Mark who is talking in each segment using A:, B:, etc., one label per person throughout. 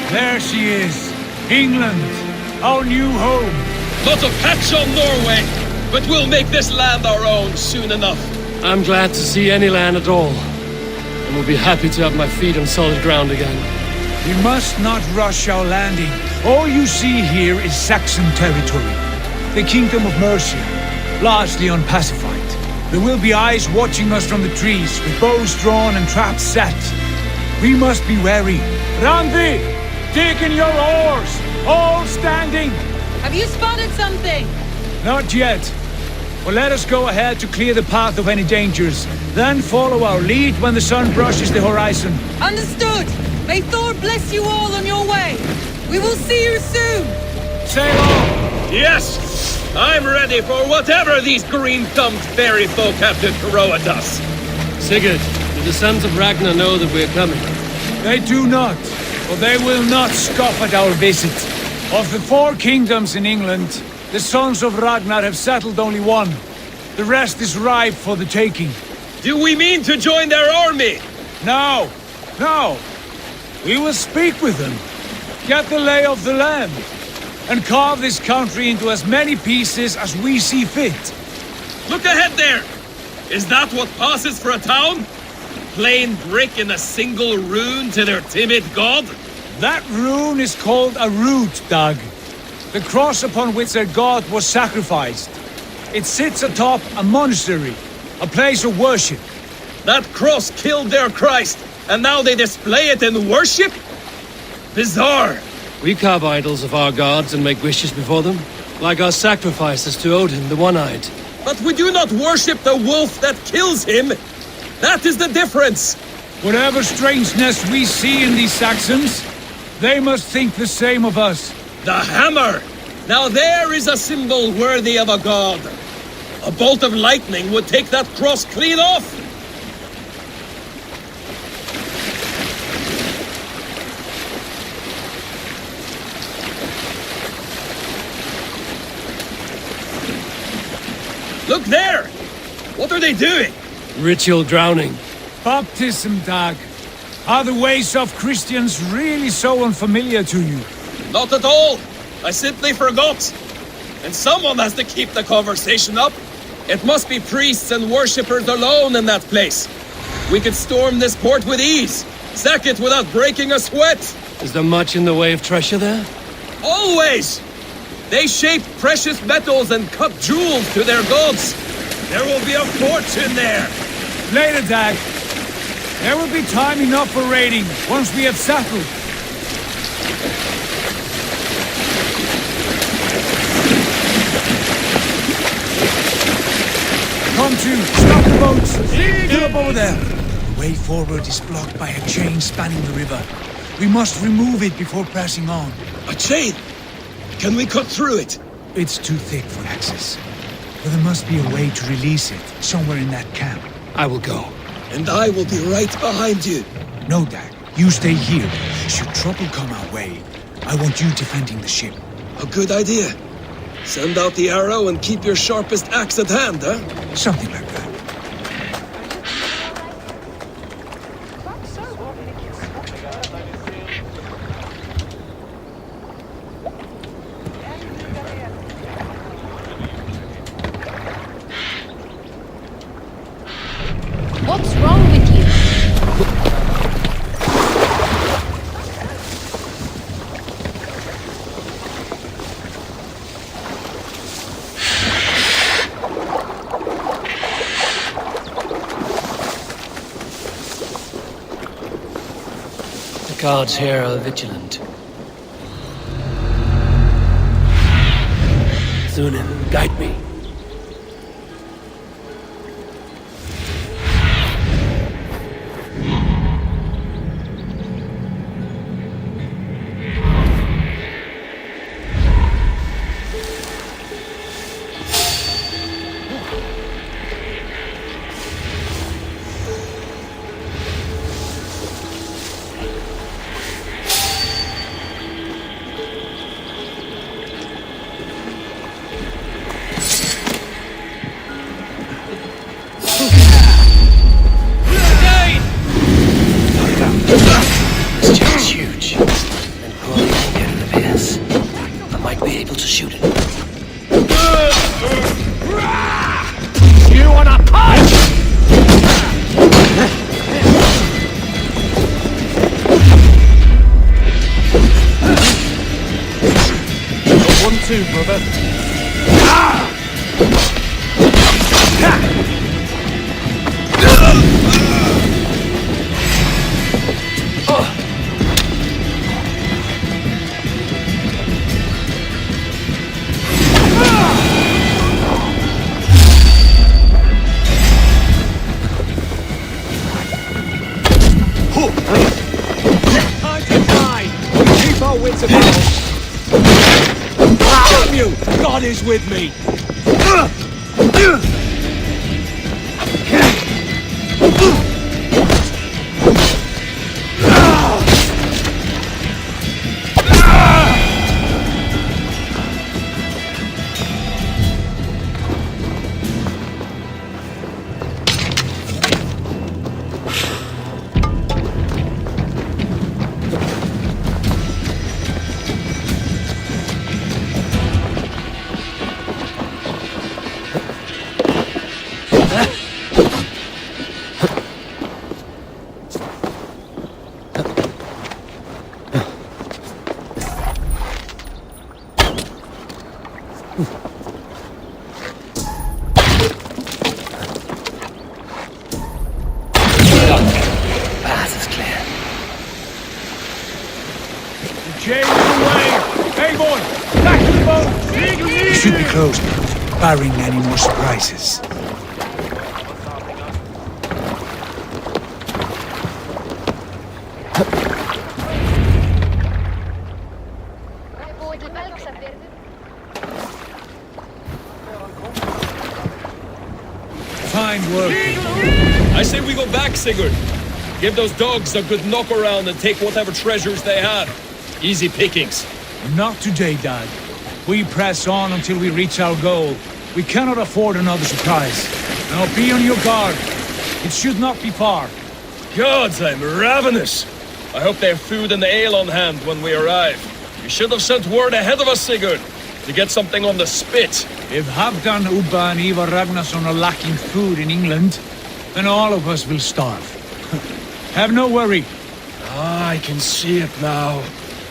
A: There she is, England, our new home.
B: Not a patch on Norway, but we'll make this land our own soon enough.
C: I'm glad to see any land at all, and will be happy to have my feet on solid ground again.
A: We must not rush our landing. All you see here is Saxon territory, the Kingdom of Mercia, largely unpacified. There will be eyes watching us from the trees, with bows drawn and traps set. We must be wary. Randi! Dig in your oars! All standing!
D: Have you spotted something?
A: Not yet. But let us go ahead to clear the path of any dangers. Then follow our lead when the sun brushes the horizon.
D: Understood! May Thor bless you all on your way! We will see you soon!
A: Sail on!
B: Yes! I'm ready for whatever these green-thumbed fairy folk have to throw at us.
C: Sigurd, do the sons of Ragnar know that we're coming?
A: They do not, but they will not scoff at our visit. Of the 4 kingdoms in England, the sons of Ragnar have settled only one. The rest is ripe for the taking.
B: Do we mean to join their army?
A: No, no. We will speak with them, get the lay of the land, and carve this country into as many pieces as we see fit.
B: Look ahead there! Is that what passes for a town? Plain brick in a single rune to their timid god?
A: That rune is called a root, Dag. The cross upon which their god was sacrificed. It sits atop a monastery, a place of worship.
B: That cross killed their Christ, and now they display it in worship? Bizarre!
C: We carve idols of our gods and make wishes before them, like our sacrifices to Odin, the One-Eyed.
B: But we do not worship the wolf that kills him! That is the difference!
A: Whatever strangeness we see in these Saxons, they must think the same of us.
B: The hammer! Now there is a symbol worthy of a god. A bolt of lightning would take that cross clean off! Look there! What are they doing?
C: Ritual drowning.
A: Baptism, Dag. Are the ways of Christians really so unfamiliar to you?
B: Not at all! I simply forgot! And someone has to keep the conversation up! It must be priests and worshippers alone in that place. We could storm this port with ease, sack it without breaking a sweat.
C: Is there much in the way of treasure there?
B: Always! They shape precious metals and cut jewels to their gods. There will be a fortune there.
A: Later, Dag. There will be time enough for raiding once we have settled. Come to, stop the boats! Get up over there! The way forward is blocked by a chain spanning the river. We must remove it before pressing on.
B: A chain? Can we cut through it?
A: It's too thick for access. But there must be a way to release it, somewhere in that camp.
C: I will go.
B: And I will be right behind you.
A: No, Dag. You stay here. Should trouble come our way, I want you defending the ship.
B: A good idea. Send out the arrow and keep your sharpest axe at hand, huh?
A: Something like that.
E: What's wrong with you?
C: The guards here are vigilant. Thunin, guide me. This chest's huge, and poorly anchored it appears. I might be able to shoot it. You wanna punch? Got 1-2, brother.
A: Keep our wits about us. Damn you! God is with me!
C: Path is clear.
A: The chain is away! Eivor! Back to the boat! We should be close now, barring any more surprises. Fine work.
B: I say we go back, Sigurd. Give those dogs a good knock around and take whatever treasures they have. Easy pickings.
A: Not today, Dad. We press on until we reach our goal. We cannot afford another surprise. Now be on your guard. It should not be far.
B: Gods, I'm ravenous. I hope they have food and ale on hand when we arrive. You should have sent word ahead of us, Sigurd, to get something on the spit.
A: If Halfdan, Ubba and Eivor Ragnarsson are lacking food in England, then all of us will starve. Have no worry.
B: Ah, I can see it now.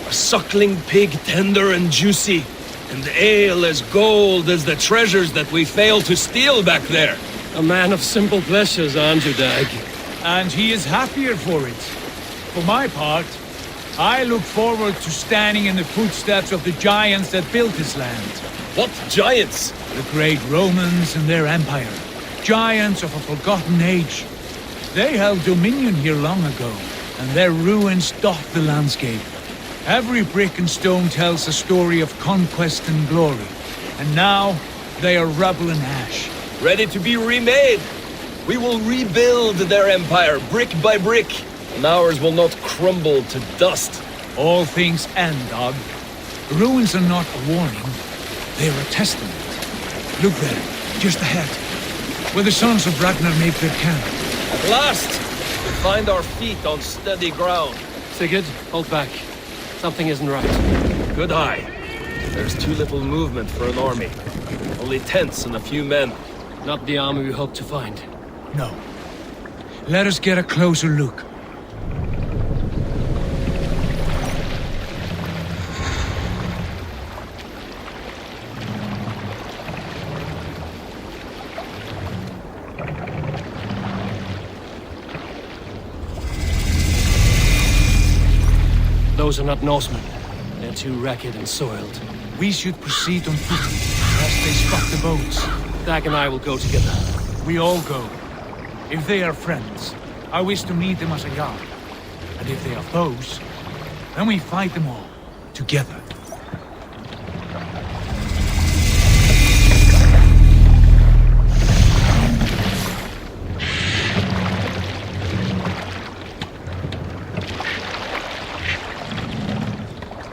B: A suckling pig, tender and juicy. And ale as gold as the treasures that we failed to steal back there.
C: A man of simple pleasures, aren't you, Dag?
A: And he is happier for it. For my part, I look forward to standing in the footsteps of the giants that built this land.
B: What giants?
A: The great Romans and their empire. Giants of a forgotten age. They held dominion here long ago, and their ruins dot the landscape. Every brick and stone tells a story of conquest and glory. And now, they are rubble and ash.
B: Ready to be remade. We will rebuild their empire brick by brick, and ours will not crumble to dust.
A: All things end, dog. The ruins are not a warning. They are a testament. Look there, just ahead, where the sons of Ragnar make their camp.
B: At last, we find our feet on steady ground.
C: Sigurd, hold back. Something isn't right.
B: Good eye. There's too little movement for an army. Only tents and a few men.
C: Not the army we hoped to find.
A: No. Let us get a closer look.
C: Those are not Norsemen. They're too ragged and soiled.
A: We should proceed on foot, lest they spot the boats.
C: Dag and I will go together.
A: We all go. If they are friends, I wish to meet them as a yard. And if they are foes, then we fight them all, together.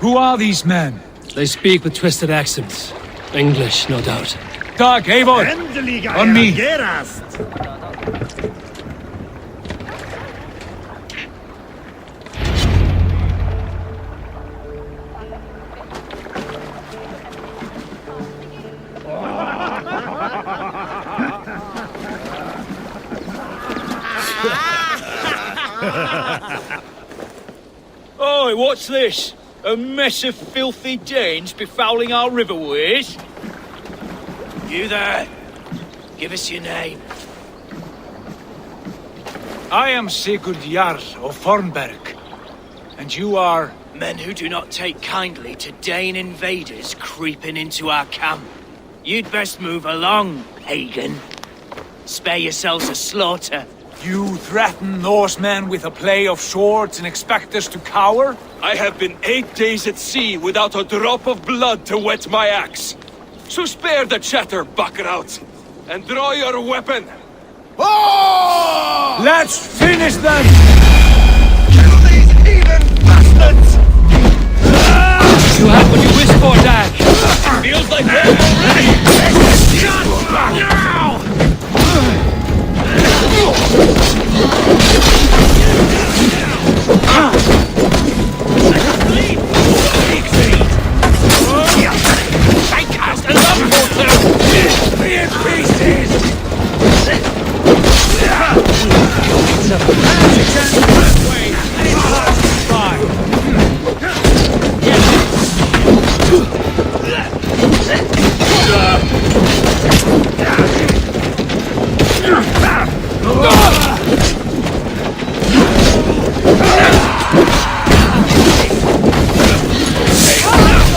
A: Who are these men?
C: They speak with twisted accents. English, no doubt.
A: Dag, Eivor! On me!
F: Oi, what's this? A mess of filthy Danes befouling our riverways? You there? Give us your name.
A: I am Sigurd Jarl of Fornberg. And you are...
F: Men who do not take kindly to Dane invaders creeping into our camp. You'd best move along, pagan. Spare yourselves a slaughter.
A: You threaten Norsemen with a play of swords and expect us to cower?
B: I have been 8 days at sea without a drop of blood to wet my axe. So spare the chatter, Buckerout, and draw your weapon.
A: Oh! Let's finish them!
B: Kill these heathen bastards!
C: You have what you wish for, Dag!
B: Feels like home already! Shut back now! I cast a love portal! Be in pieces!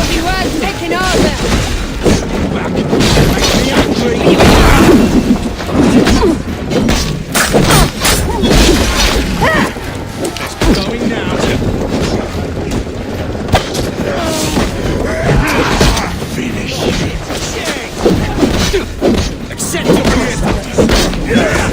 D: You are taking over!
B: Going now. Finish. Accept your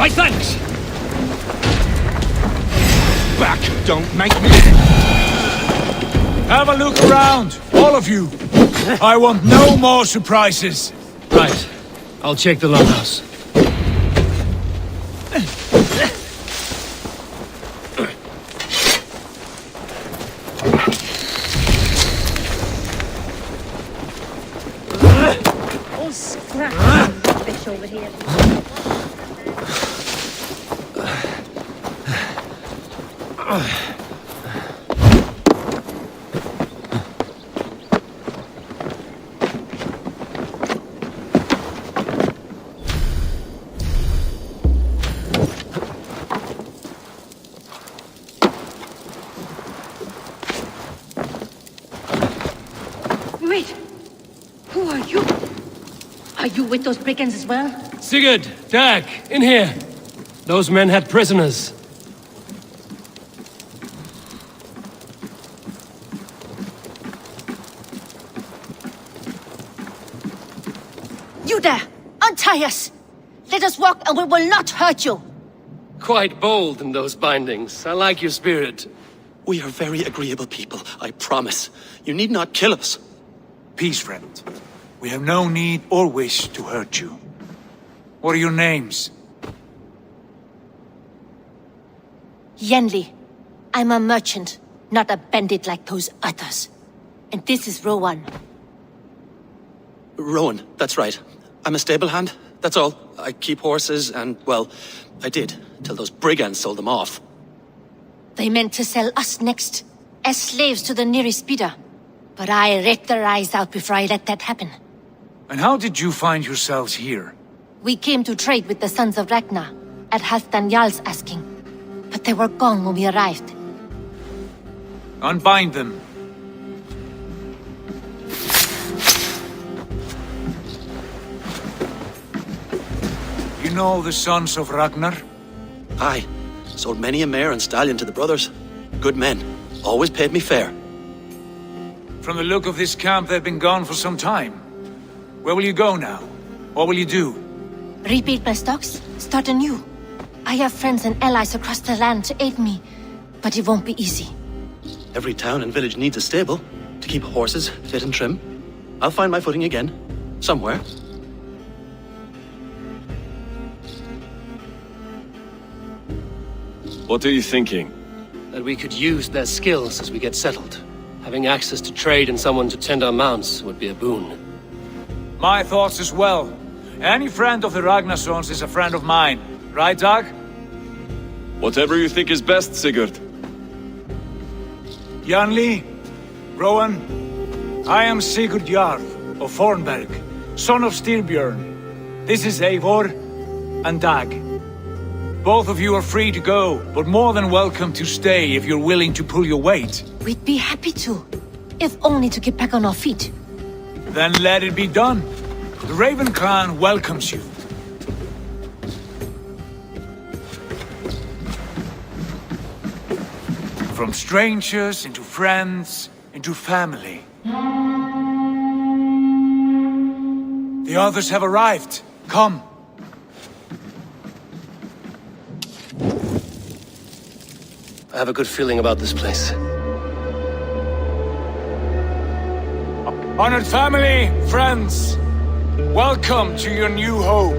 B: My thanks!
F: Back! Don't make me...
A: Have a look around, all of you. I want no more surprises.
C: Right. I'll check the longhouse.
E: All scrap rubbish over here. Wait! Who are you? Are you with those brigands as well?
C: Sigurd! Dag! In here! Those men had prisoners.
E: You there! Untie us! Let us walk and we will not hurt you!
C: Quite bold in those bindings. I like your spirit.
G: We are very agreeable people, I promise. You need not kill us.
A: Peace, friend. We have no need or wish to hurt you. What are your names?
E: Yenli. I'm a merchant, not a bandit like those others. And this is Rowan.
G: Rowan, that's right. I'm a stable hand, that's all. I keep horses and, well, I did, till those brigands sold them off.
E: They meant to sell us next, as slaves to the nearest bidder. But I ripped their eyes out before I let that happen.
A: And how did you find yourselves here?
E: We came to trade with the sons of Ragnar, at Halfdan Jarl's asking. But they were gone when we arrived.
A: Unbind them. You know the sons of Ragnar?
G: Aye, sold many a mare and stallion to the brothers. Good men, always paid me fair.
A: From the look of this camp, they've been gone for some time. Where will you go now? What will you do?
E: Rebuild my stocks, start anew. I have friends and allies across the land to aid me, but it won't be easy.
G: Every town and village needs a stable to keep horses fit and trim. I'll find my footing again, somewhere.
B: What are you thinking?
C: That we could use their skills as we get settled. Having access to trade and someone to tend our mounts would be a boon.
A: My thoughts as well. Any friend of the Ragnarsons is a friend of mine. Right, Dag?
B: Whatever you think is best, Sigurd.
A: Janli, Rowan, I am Sigurd Jarl of Fornberg, son of Styrbjörn. This is Eivor and Dag. Both of you are free to go, but more than welcome to stay if you're willing to pull your weight.
E: We'd be happy to, if only to get back on our feet.
A: Then let it be done. The Raven clan welcomes you. From strangers into friends, into family. The others have arrived. Come.
C: I have a good feeling about this place.
A: Honored family, friends, welcome to your new home.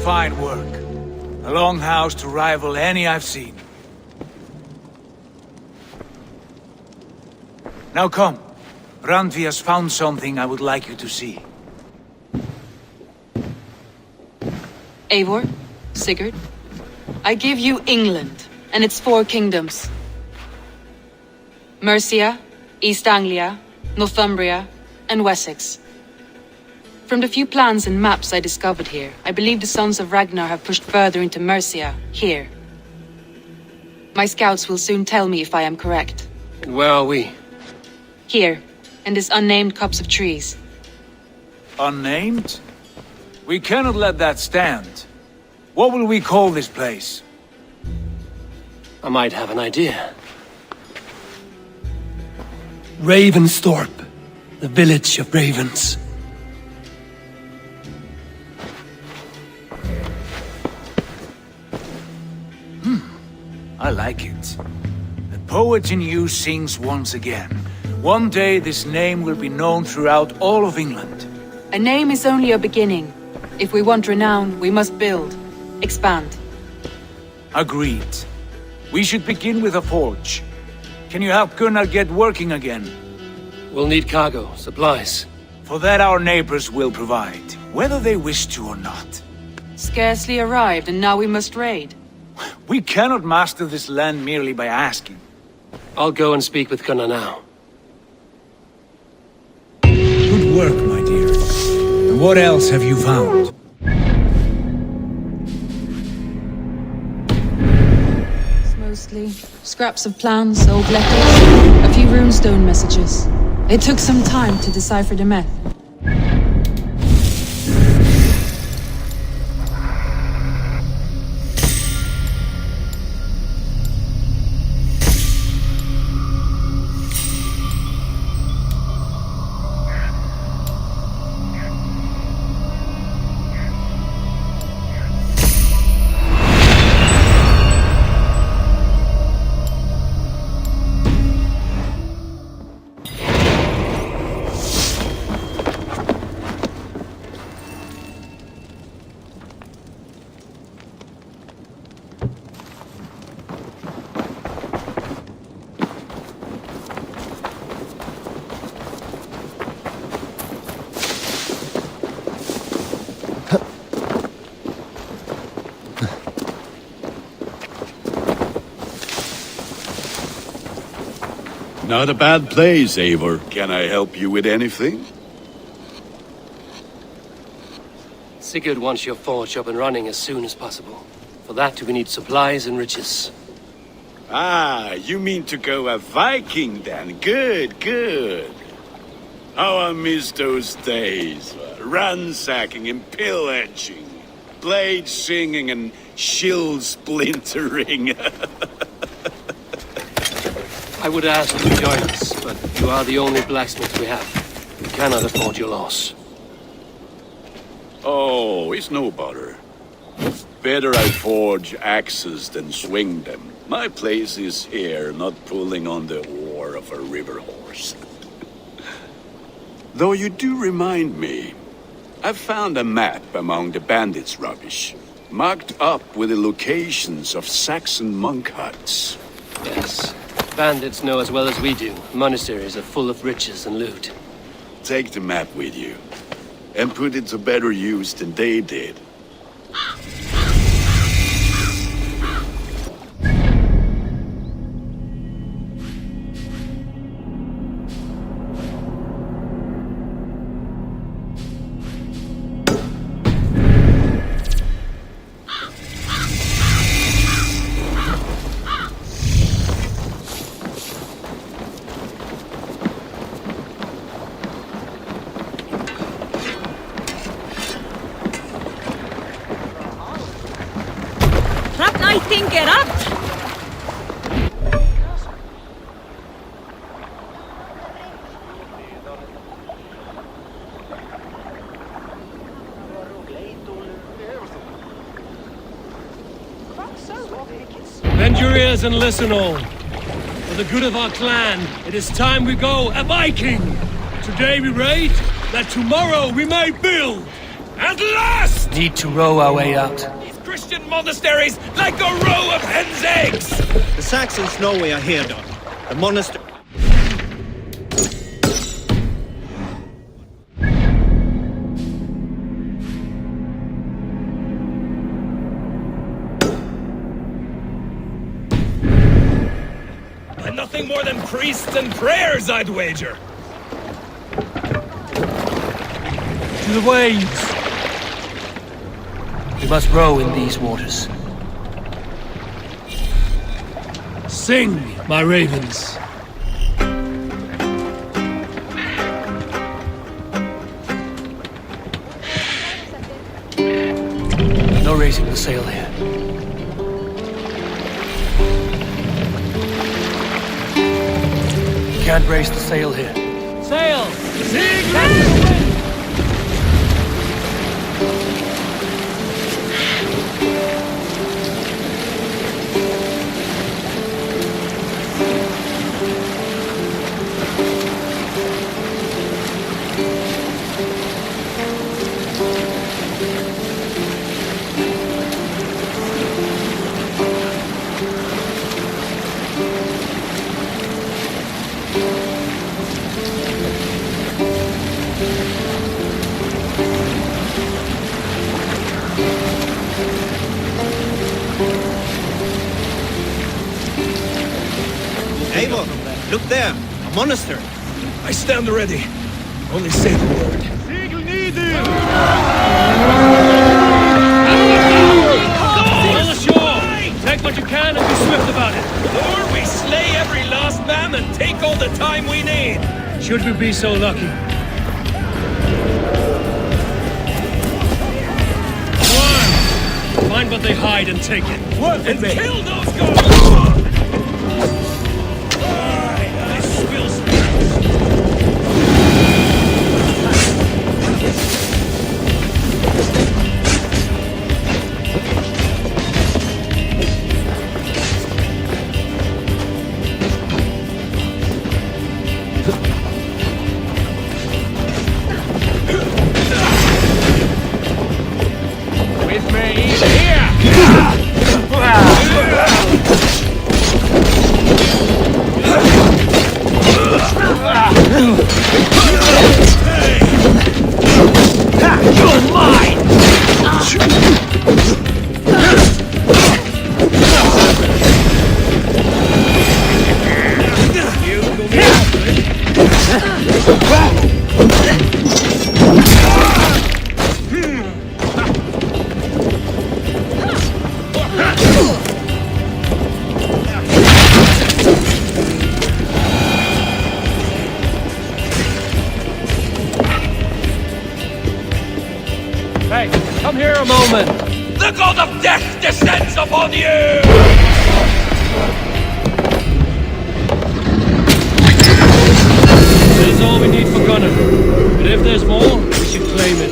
A: Fine work. A longhouse to rival any I've seen. Now come. Randvi has found something I would like you to see.
D: Eivor, Sigurd, I give you England and its 4 kingdoms. Mercia, East Anglia, Northumbria, and Wessex. From the few plans and maps I discovered here, I believe the Sons of Ragnar have pushed further into Mercia, here. My scouts will soon tell me if I am correct.
C: And where are we?
D: Here, in this unnamed copse of trees.
A: Unnamed? We cannot let that stand. What will we call this place?
C: I might have an idea.
B: Ravensthorpe, the village of ravens.
A: I like it. The poet in you sings once again. One day this name will be known throughout all of England.
D: A name is only a beginning. If we want renown, we must build, expand.
A: Agreed. We should begin with a forge. Can you help Gunnar get working again?
C: We'll need cargo, supplies.
A: For that our neighbors will provide, whether they wish to or not.
D: Scarcely arrived, and now we must raid.
A: We cannot master this land merely by asking.
C: I'll go and speak with Gunnar now.
A: Good work, my dear. And what else have you found?
D: It's mostly scraps of plans, old letters, a few runestone messages. It took some time to decipher the myth.
H: Not a bad place, Eivor. Can I help you with anything?
C: Sigurd wants your forge up and running as soon as possible. For that, we need supplies and riches.
H: Ah, you mean to go a Viking then? Good, good. How I miss those days. Ransacking and pillaging. Blade singing and shield splintering.
C: I would ask you to join us, but you are the only blacksmith we have. We cannot afford your loss.
H: Oh, it's no bother. Better I forge axes than swing them. My place is here, not pulling on the oar of a river horse. Though you do remind me, I found a map among the bandits' rubbish, marked up with the locations of Saxon monk huts.
C: Yes. Bandits know as well as we do. Monasteries are full of riches and loot.
H: Take the map with you, and put it to better use than they did.
B: Bend your ears and listen all. For the good of our clan, it is time we go a Viking! Today we raid, that tomorrow we may build! At last!
C: Need to row our way out.
B: These Christian monasteries like a row of hen's eggs!
I: The Saxons know we are here, Don. The monastery...
B: And nothing more than priests and prayers, I'd wager!
C: To the waves! We must row in these waters.
B: Sing, my ravens!
C: No raising the sail here. Can't raise the sail here.
B: Sail!
I: Eivor, look there. A monastery.
B: I stand ready. Only say the word. All ashore! Take what you can and be swift about it. Or we slay every last man and take all the time we need. Should we be so lucky? One! Find what they hide and take it. Work and kill those guards! I spill with me here! You're mine! Hey, come here a moment. The god of death descends upon you! This is all we need for Gunnar. But if there's more, we should claim it.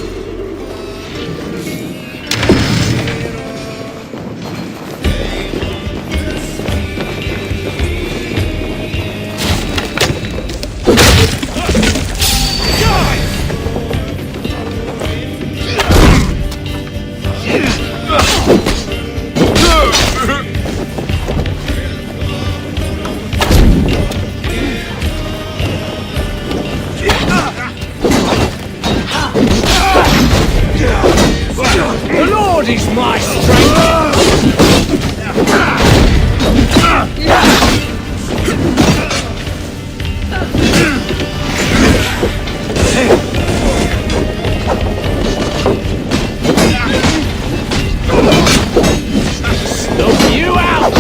B: The Lord is my Snuff you out!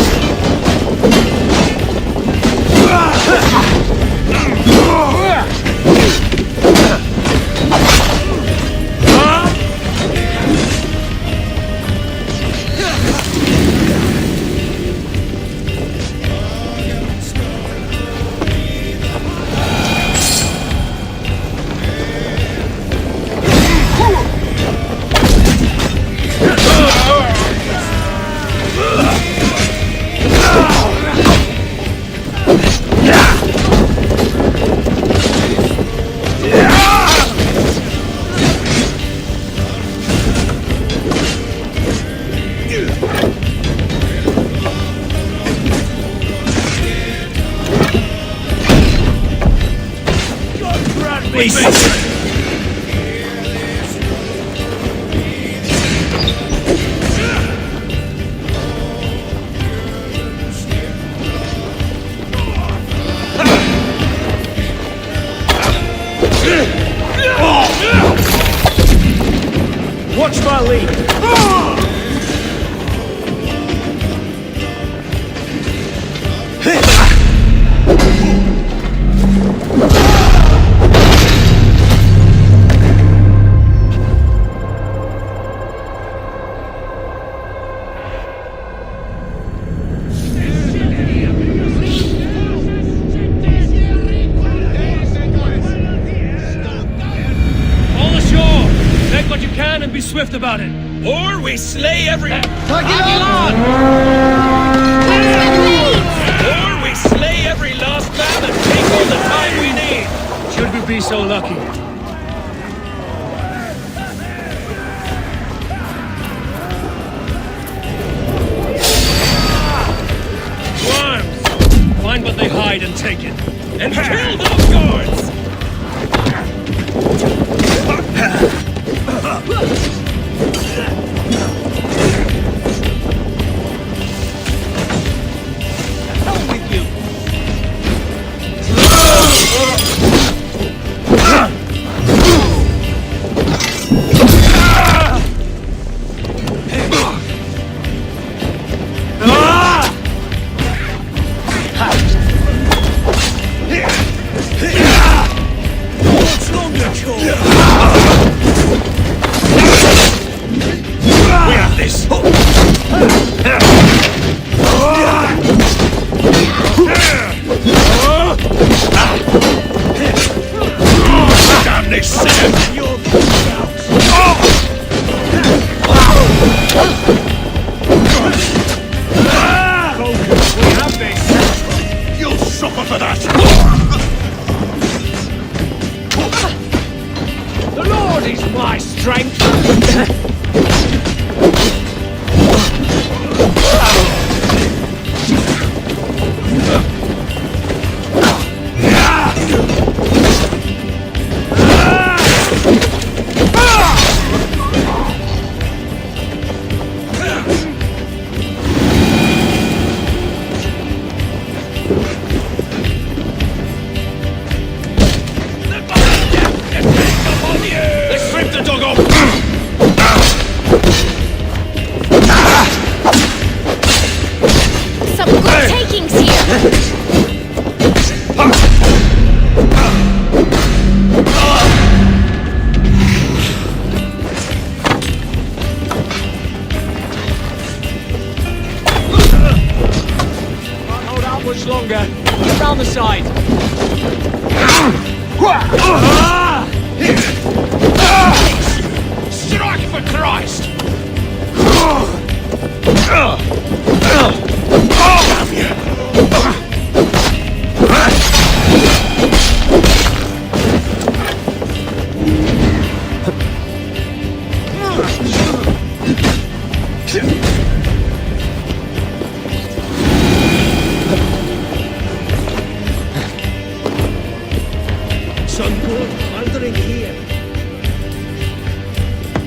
B: beast!
F: Watch my lead!
B: Be swift about it, or we slay every... Or we slay every last man and take all the time we need! Should we be so lucky? To arms! Find what they hide and take it. And kill those guards!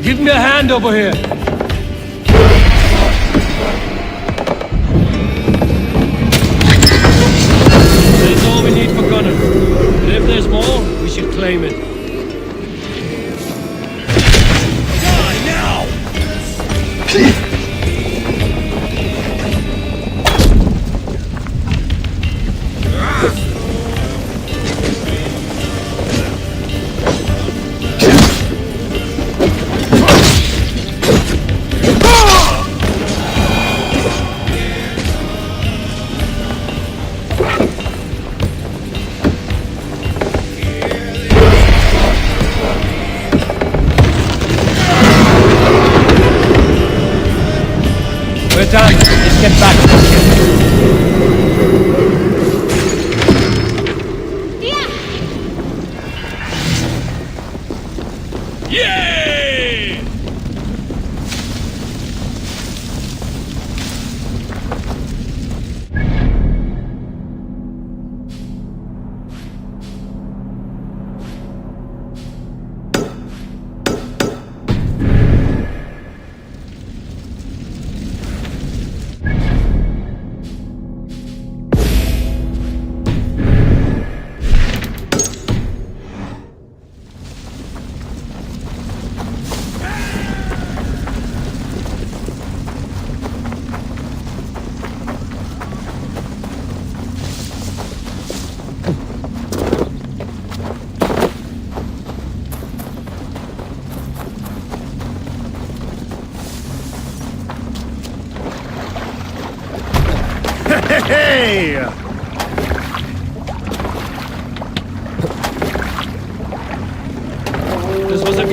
A: Give me a hand over here.
B: That's all we need for Gunner. And if there's more, we should claim it. Die now!
A: Done. Let's get back to the ship.
B: Yay!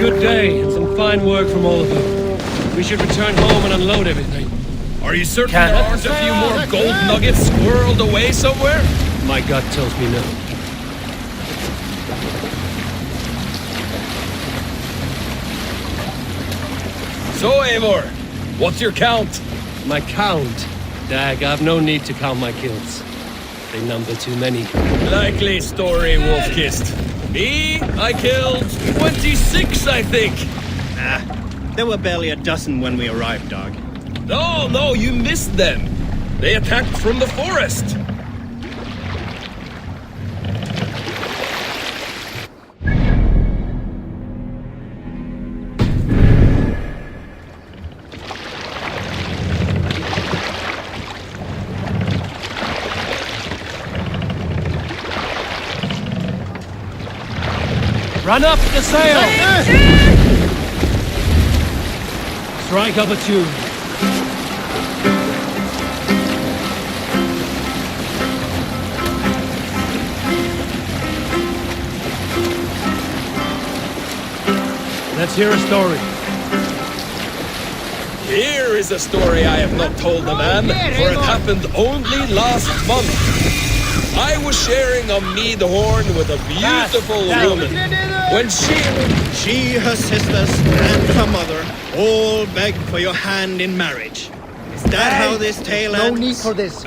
B: good day and some fine work from all of you. We should return home and unload everything.
F: Are you certain there aren't a few more gold nuggets squirreled away somewhere?
B: My gut tells me no.
F: So, Eivor, what's your count?
B: My count? Dag, I've no need to count my kills. They number too many.
F: Likely story, Wolf-Kissed. Me, I killed 26, I think.
I: There were barely a dozen when we arrived, dog.
F: No, you missed them. They attacked from the forest.
B: Run up the sail! Strike up a tune. Let's hear a story.
F: Here is a story I have not told the man, for it happened only last month. I was sharing a mead horn with a beautiful woman. When
I: She, her sisters, and her mother all begged for your hand in marriage. Is that how this tale ends?
J: No need for this.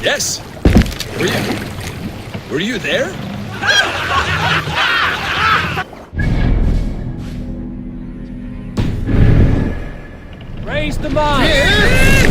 F: Yes. Were you there?
B: Raise the mast!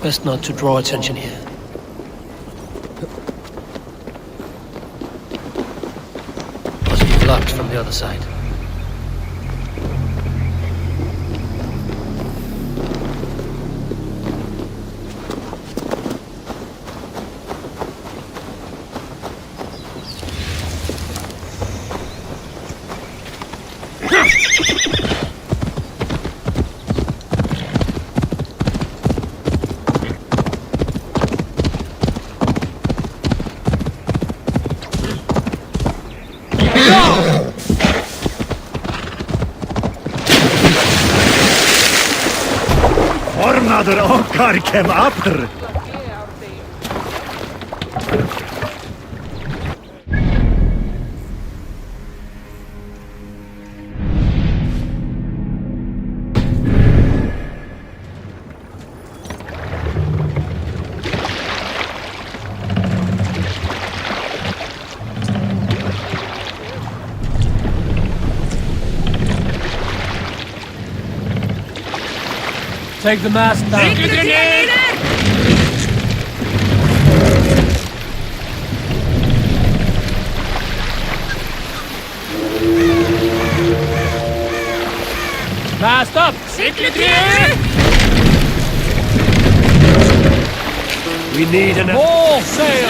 C: Best not to draw attention here. Must be blocked from the other side.
J: Fornader okkar kem aftur.
C: Take the mast down. Mast up! We need an all sail!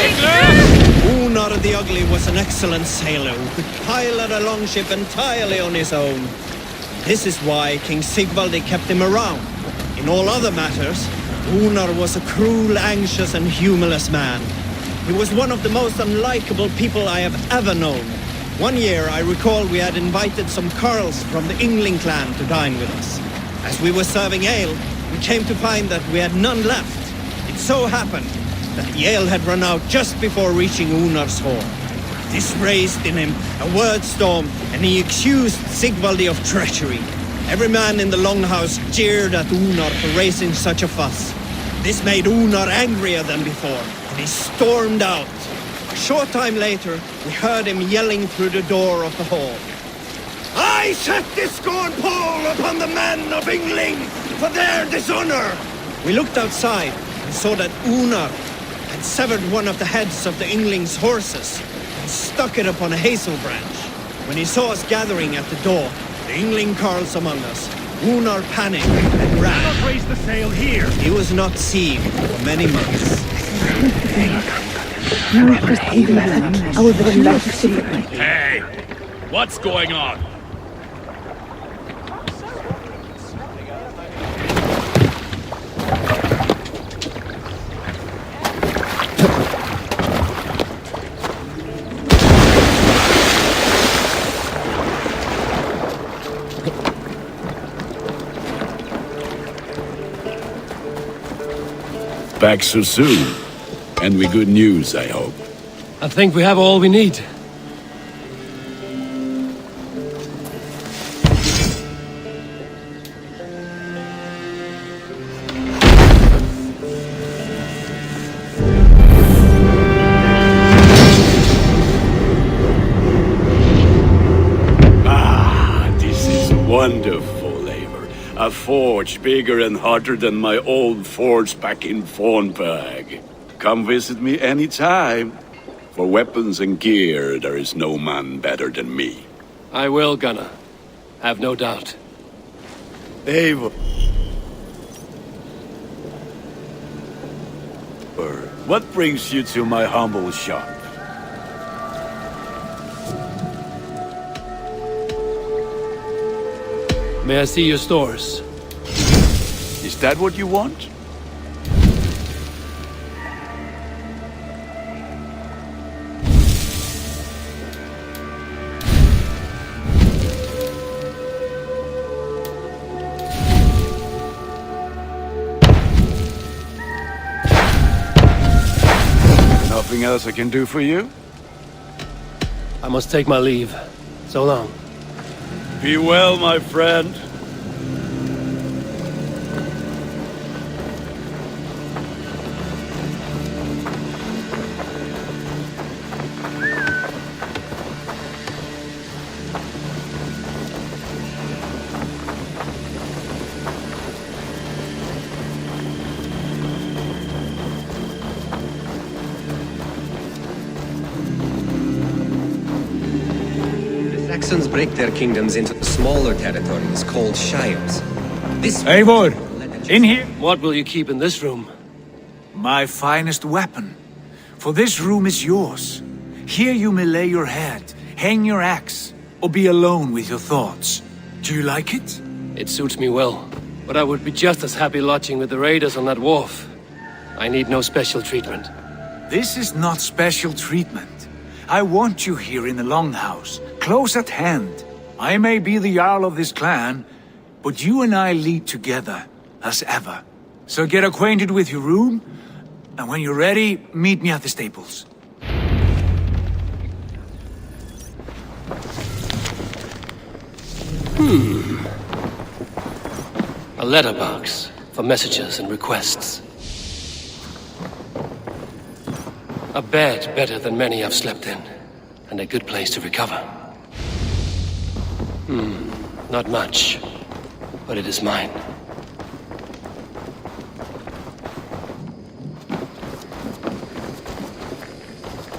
I: Unar the Ugly was an excellent sailor who could pilot a longship entirely on his own. This is why King Sigvaldi kept him around. In all other matters, Unar was a cruel, anxious and humorless man. He was one of the most unlikable people I have ever known. One year, I recall we had invited some Carls from the Yngling clan to dine with us. As we were serving ale, we came to find that we had none left. It so happened that the ale had run out just before reaching Unar's hall. This raised in him a word storm, and he accused Sigvaldi of treachery. Every man in the longhouse jeered at Unar for raising such a fuss. This made Unar angrier than before, and he stormed out. A short time later, we heard him yelling through the door of the hall. I set this scorn pall upon the men of Yngling for their dishonor! We looked outside and saw that Unar had severed one of the heads of the Yngling's horses and stuck it upon a hazel branch. When he saw us gathering at the door, the Yngling Carls among us, Unar panicked and ran.
J: Not raise the sail here.
I: He was not seen for many months.
H: Hey, what's going on? Back so soon. And with good news, I hope.
C: I think we have all we need.
H: This is wonderful, Eivor. A forge bigger and hotter than my old forge back in Fornberg. Come visit me anytime. For weapons and gear, there is no man better than me.
C: I will, Gunnar. Have no doubt.
H: Eivor. What brings you to my humble shop?
C: May I see your stores?
H: Is that what you want? Nothing else I can do for you?
C: I must take my leave. So long.
H: Be well, my friend.
K: Saxons break their kingdoms into smaller territories called shires. This
A: Eivor, in here.
C: What will you keep in this room?
A: My finest weapon. For this room is yours. Here you may lay your head, hang your axe, or be alone with your thoughts. Do you like it?
C: It suits me well, but I would be just as happy lodging with the raiders on that wharf. I need no special treatment.
A: This is not special treatment. I want you here in the Longhouse, close at hand. I may be the Jarl of this clan, but you and I lead together, as ever. So get acquainted with your room, and when you're ready, meet me at the stables.
C: A letterbox for messages and requests. A bed better than many I've slept in, and a good place to recover. Not much, but it is mine.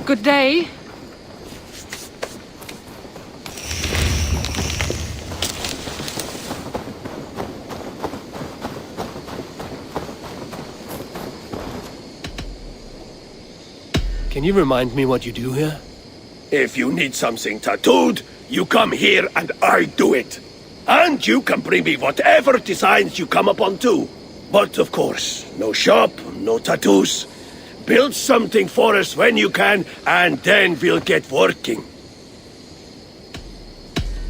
D: Good day.
C: Can you remind me what you do here?
B: If you need something tattooed, you come here and I do it. And you can bring me whatever designs you come upon too. But of course, no shop, no tattoos. Build something for us when you can, and then we'll get working.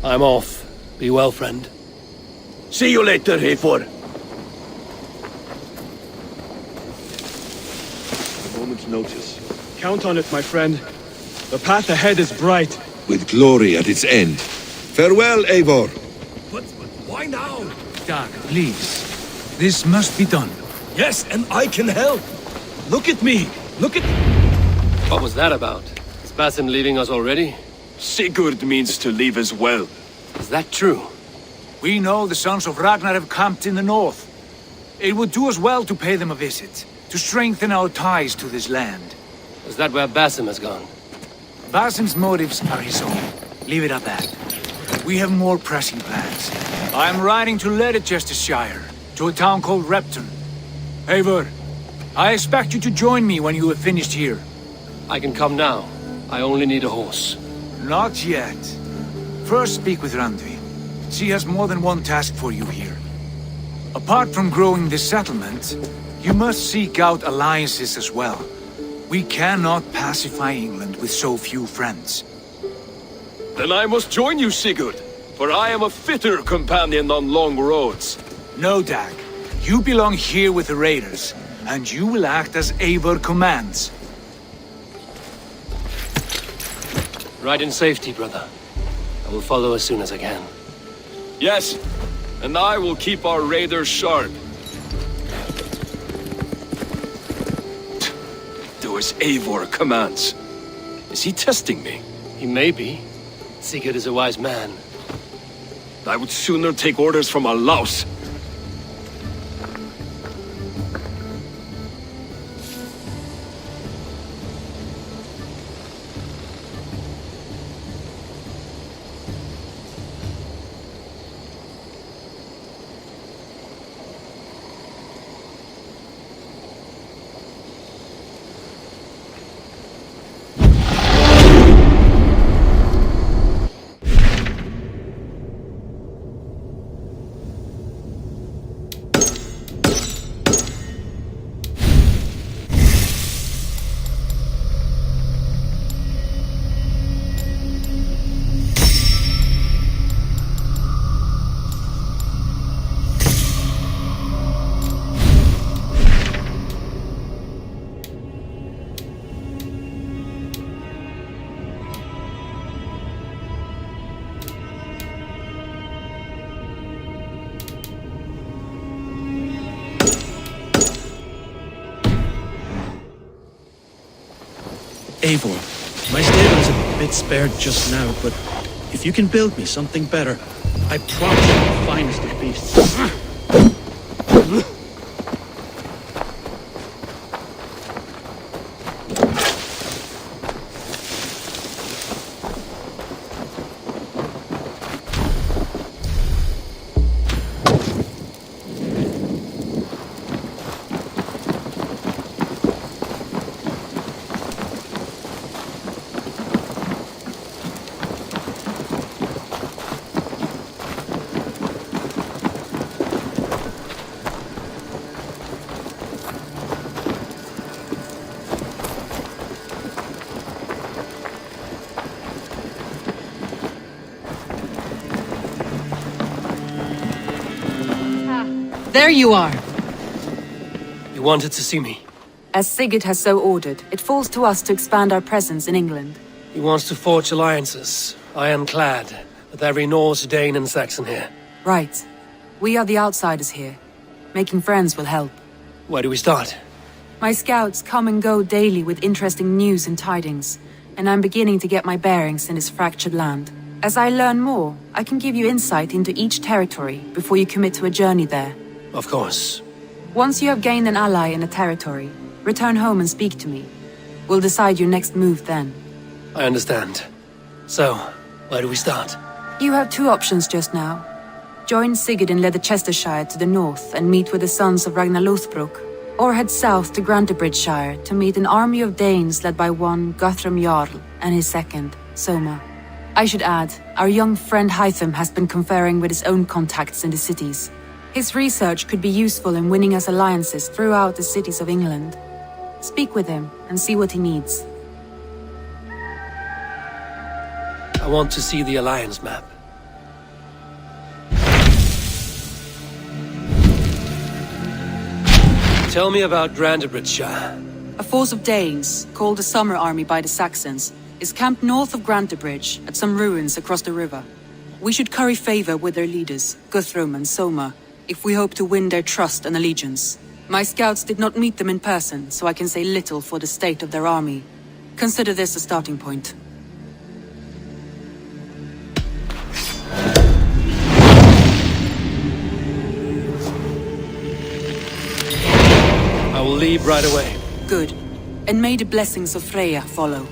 C: I'm off. Be well, friend.
B: See you later, Eivor.
L: A moment's notice. Count on it, my friend. The path ahead is bright.
M: With glory at its end. Farewell, Eivor.
B: But why now?
A: Dag, please. This must be done.
B: Yes, and I can help. Look at me. Look at...
C: What was that about? Is Basim leaving us already?
L: Sigurd means to leave as well.
C: Is that true?
A: We know the sons of Ragnar have camped in the north. It would do us well to pay them a visit, to strengthen our ties to this land.
C: Is that where Basim has gone?
A: Basim's motives are his own. Leave it at that. We have more pressing plans. I'm riding to Leicestershire, to a town called Repton. Eivor, I expect you to join me when you have finished here.
C: I can come now. I only need a horse.
A: Not yet. First speak with Randvi. She has more than one task for you here. Apart from growing this settlement, you must seek out alliances as well. We cannot pacify England with so few friends.
L: Then I must join you, Sigurd, for I am a fitter companion on long roads.
A: No, Dag. You belong here with the raiders, and you will act as Eivor commands.
C: Ride in safety, brother. I will follow as soon as I can.
L: Yes, and I will keep our raiders sharp. Do as Eivor commands. Is he testing me?
C: He may be. Sigurd is a wise man.
L: I would sooner take orders from a louse.
I: Eivor, my stable is a bit spared just now, but if you can build me something better, I promise you the finest of beasts.
D: There you are.
C: You wanted to see me?
D: As Sigurd has so ordered, it falls to us to expand our presence in England.
C: He wants to forge alliances, ironclad, with every Norse, Dane and Saxon here.
D: Right. We are the outsiders here. Making friends will help.
C: Where do we start?
D: My scouts come and go daily with interesting news and tidings, and I'm beginning to get my bearings in this fractured land. As I learn more, I can give you insight into each territory before you commit to a journey there.
C: Of course.
D: Once you have gained an ally in a territory, return home and speak to me. We'll decide your next move then.
C: I understand. So, where do we start?
D: You have two options just now. Join Sigurd in Leicestershire to the north and meet with the sons of Ragnar Lothbrok, or head south to Grantebridgeshire to meet an army of Danes led by one Guthrum Jarl and his second, Soma. I should add, our young friend Hytham has been conferring with his own contacts in the cities. His research could be useful in winning us alliances throughout the cities of England. Speak with him and see what he needs.
C: I want to see the alliance map. Tell me about Grantebridgeshire.
D: A force of Danes, called the Summer Army by the Saxons, is camped north of Grantebridge at some ruins across the river. We should curry favor with their leaders, Guthrum and Soma, if we hope to win their trust and allegiance. My scouts did not meet them in person, so I can say little for the state of their army. Consider this a starting point.
C: I will leave right away.
D: Good. And may the blessings of Freya follow.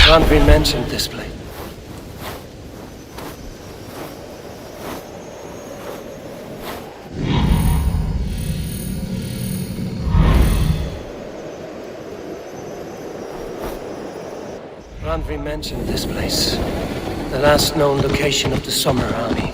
C: Randvi mentioned this place. Randvi mentioned this place. The last known location of the Summer Army.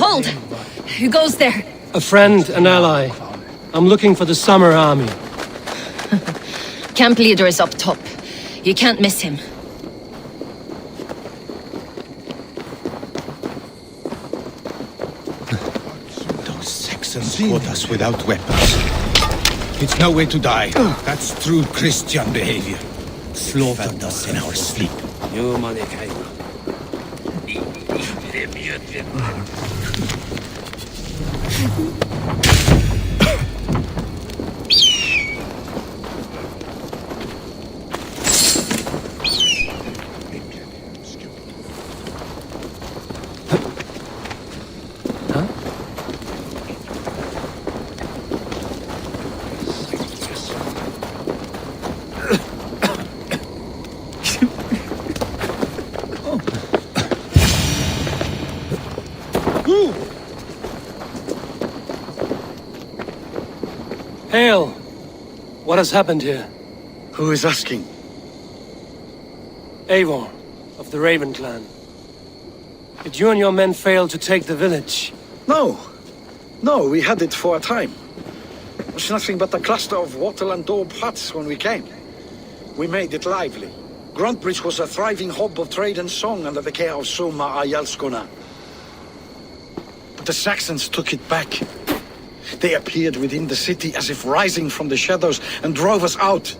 E: Hold! Who goes there?
C: A friend, an ally. I'm looking for the Summer Army.
E: Camp leader is up top. You can't miss him.
A: Those Saxons fought us without weapons. It's no way to die. That's true Christian behavior. Slaughtered us in our sleep.
C: Hail! What has happened here?
N: Who is asking?
C: Eivor, of the Raven clan. Did you and your men fail to take the village?
N: No. No, we had it for a time. It was nothing but a cluster of wattle and daub huts when we came. We made it lively. Gruntbridge was a thriving hub of trade and song under the care of Soma Ayalskona. But the Saxons took it back. They appeared within the city as if rising from the shadows and drove us out.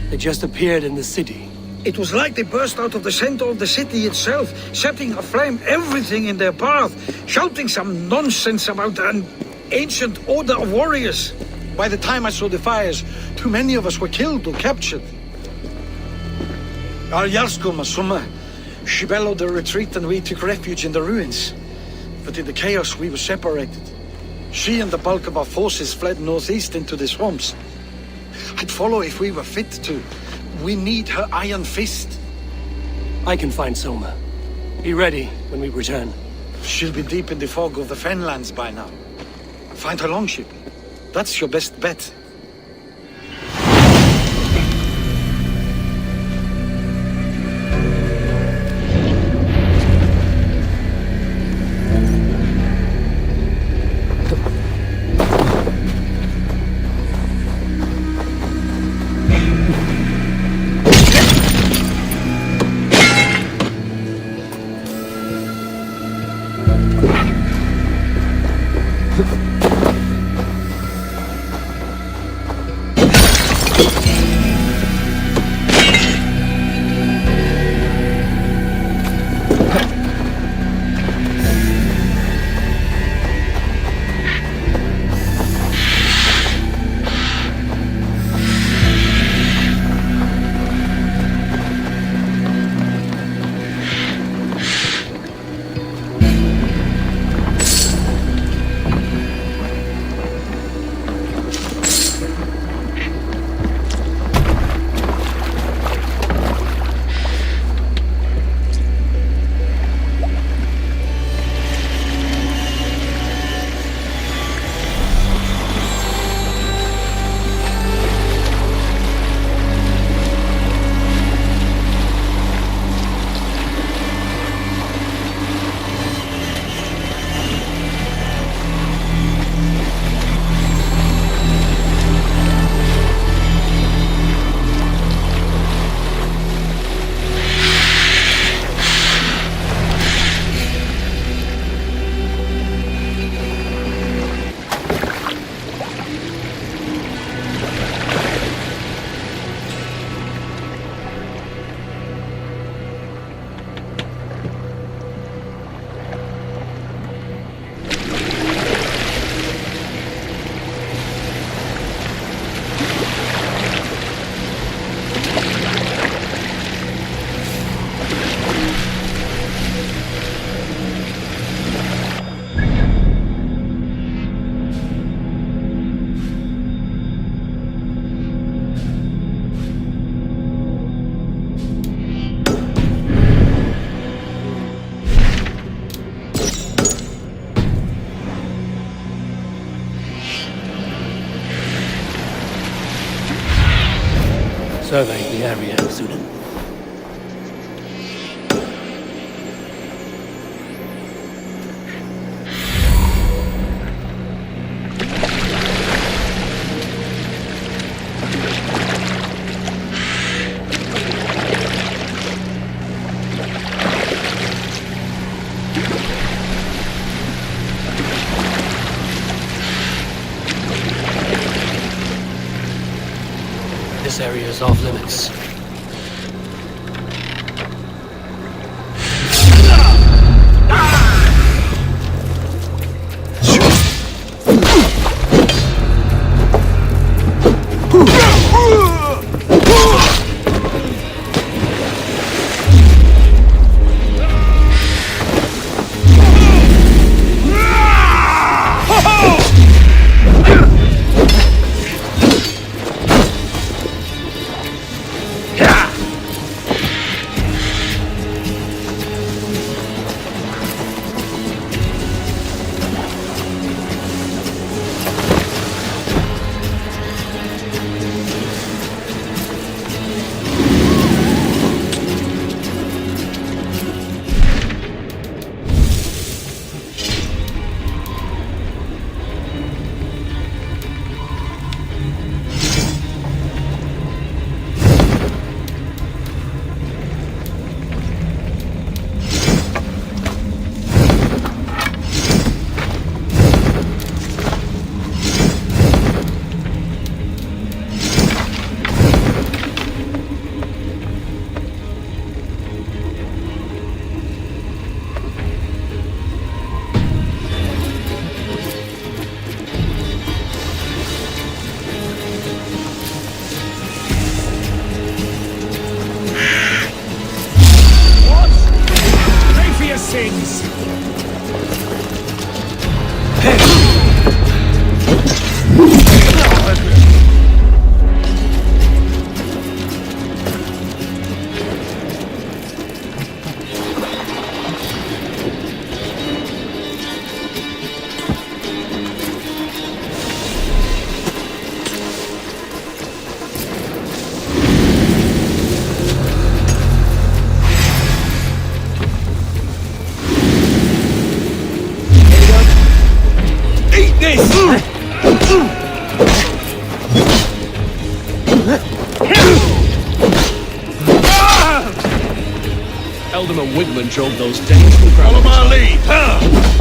C: They just appeared in the city.
N: It was like they burst out of the center of the city itself, setting aflame everything in their path, shouting some nonsense about an ancient order of warriors. By the time I saw the fires, too many of us were killed or captured. Our Yarskoma Summa, she bellowed a retreat and we took refuge in the ruins. But in the chaos we were separated. She and the bulk of our forces fled northeast into the swamps. I'd follow if we were fit to. We need her iron fist.
C: I can find Soma. Be ready when we return.
N: She'll be deep in the fog of the Fenlands by now. Find her longship. That's your best bet.
C: Surveying the area, Sudan. This area is off limits.
L: Eldon and Wigman drove those damn crowds.
H: Follow my lead, huh?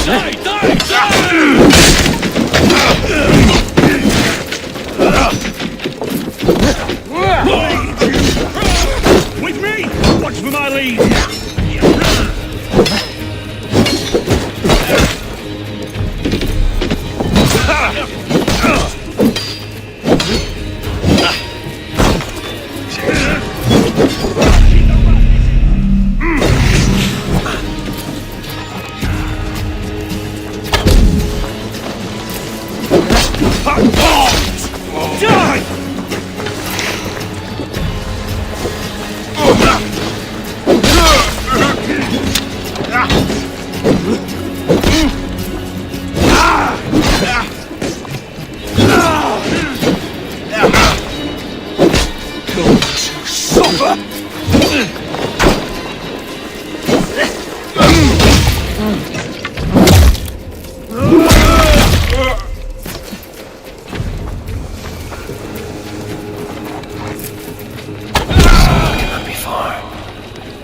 J: With me! Watch for my lead!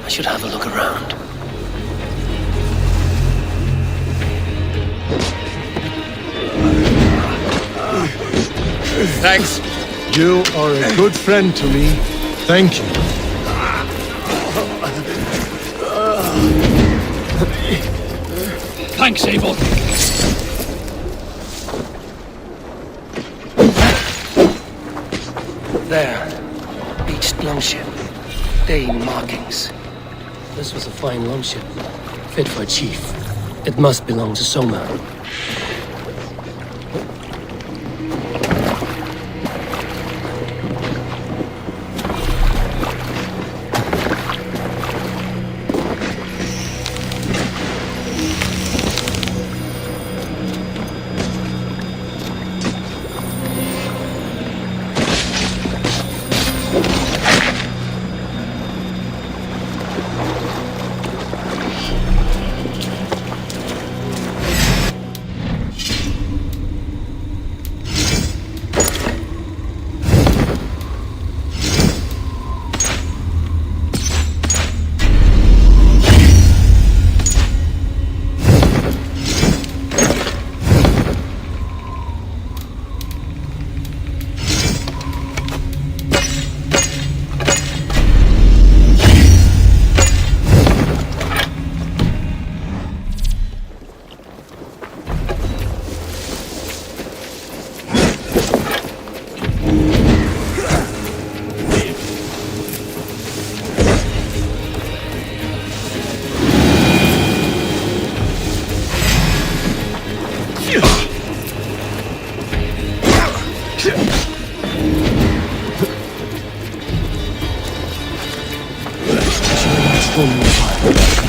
C: I should have a look around.
O: Thanks. You are a good friend to me. Thank you.
F: Thanks, Eivor.
C: There. Beached longship. Day markings. This was a fine longship. Fit for a chief. It must belong to Soma.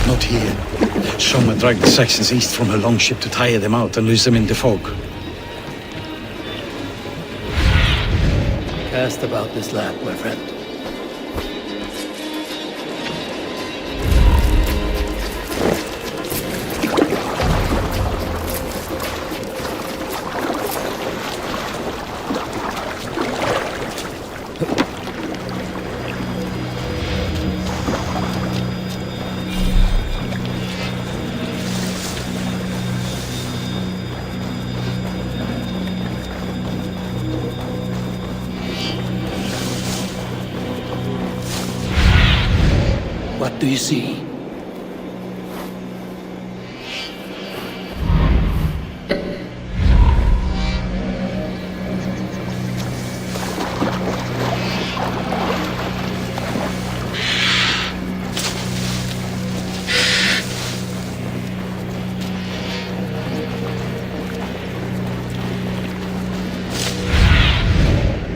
N: Not here. Soma dragged the Saxons east from her longship to tire them out and lose them in the fog.
C: Cast about this land, my friend. What do you see?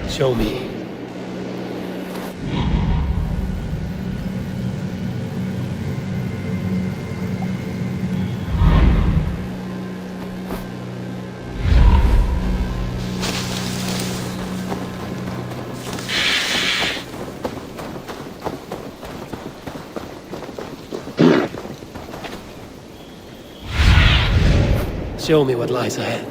C: Show me. Show me what lies ahead.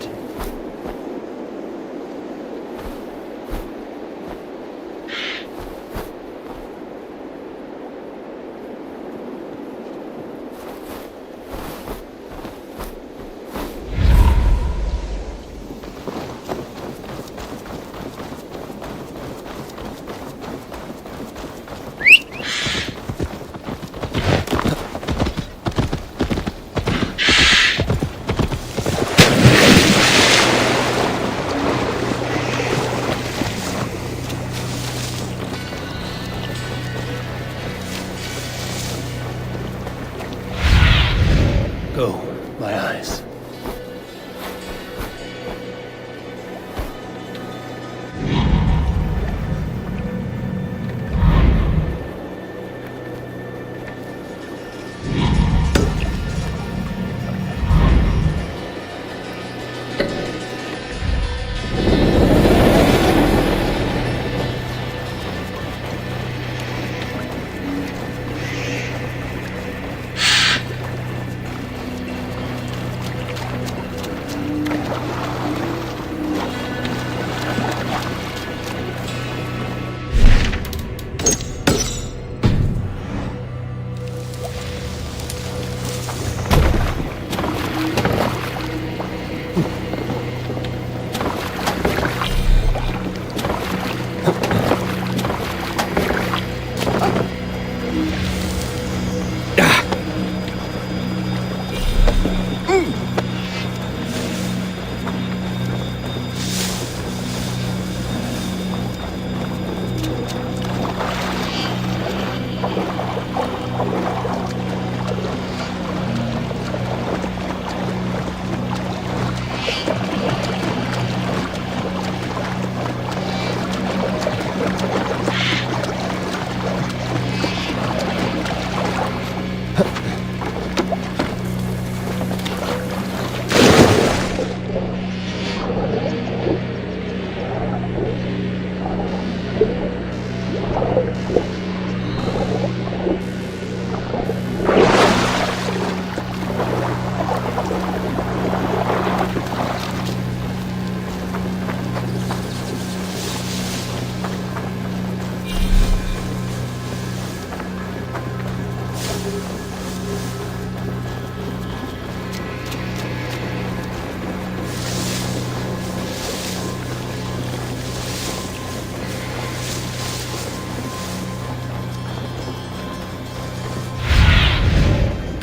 C: Go, my eyes.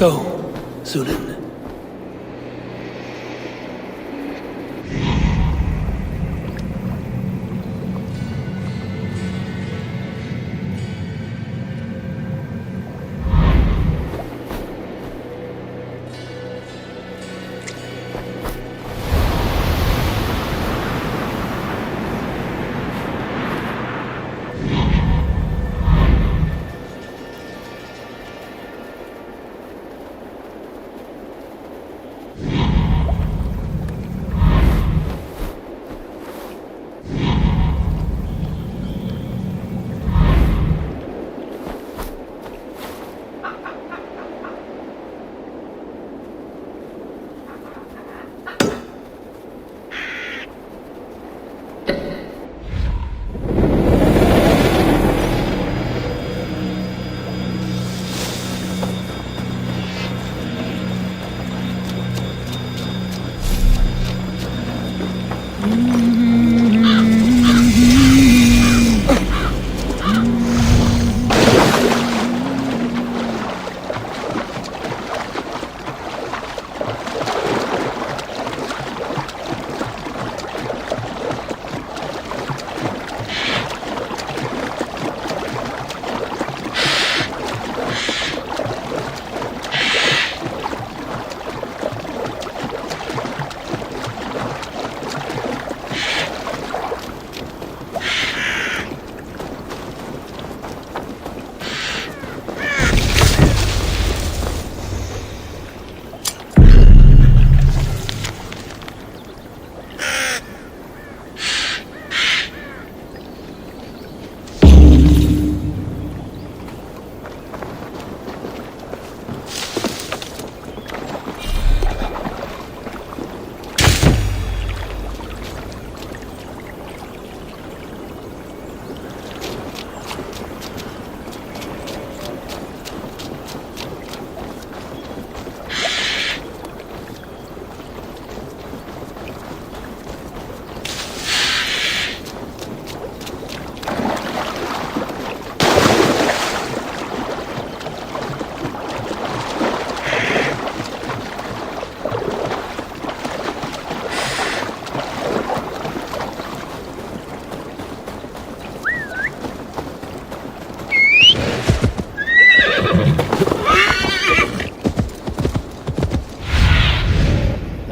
C: Go, Zulin.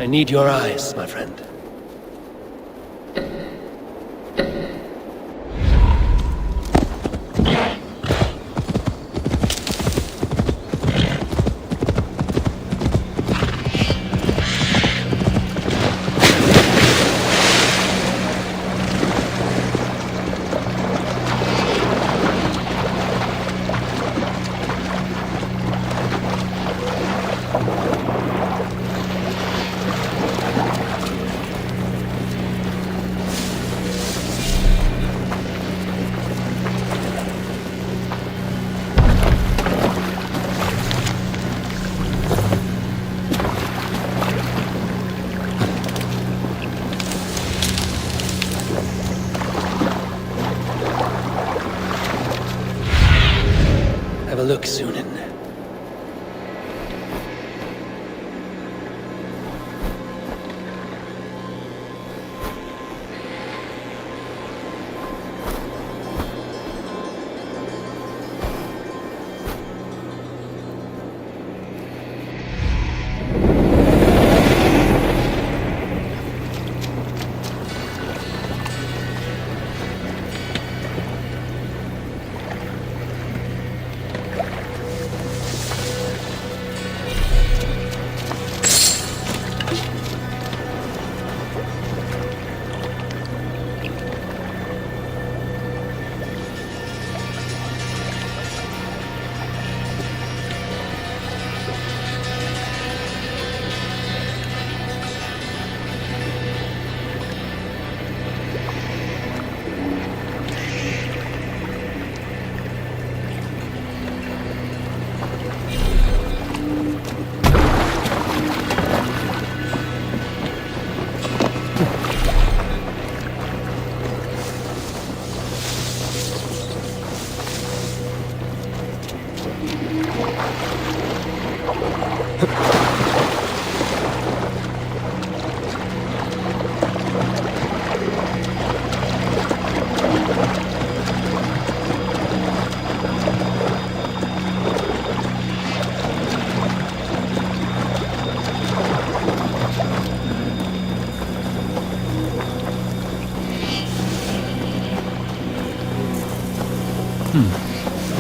C: I need your eyes, my friend. Have a look, Sunan.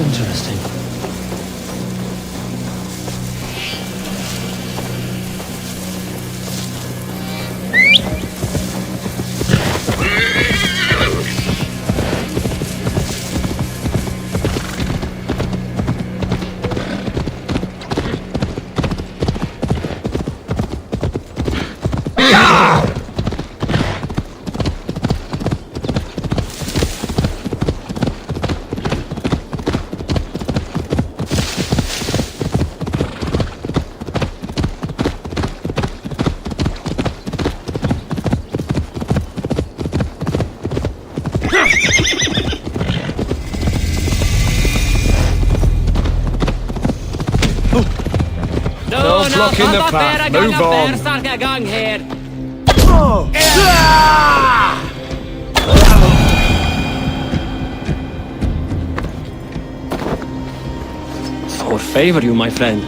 C: Interesting.
L: Blocking the path. Move on.
C: For favor you, my friend.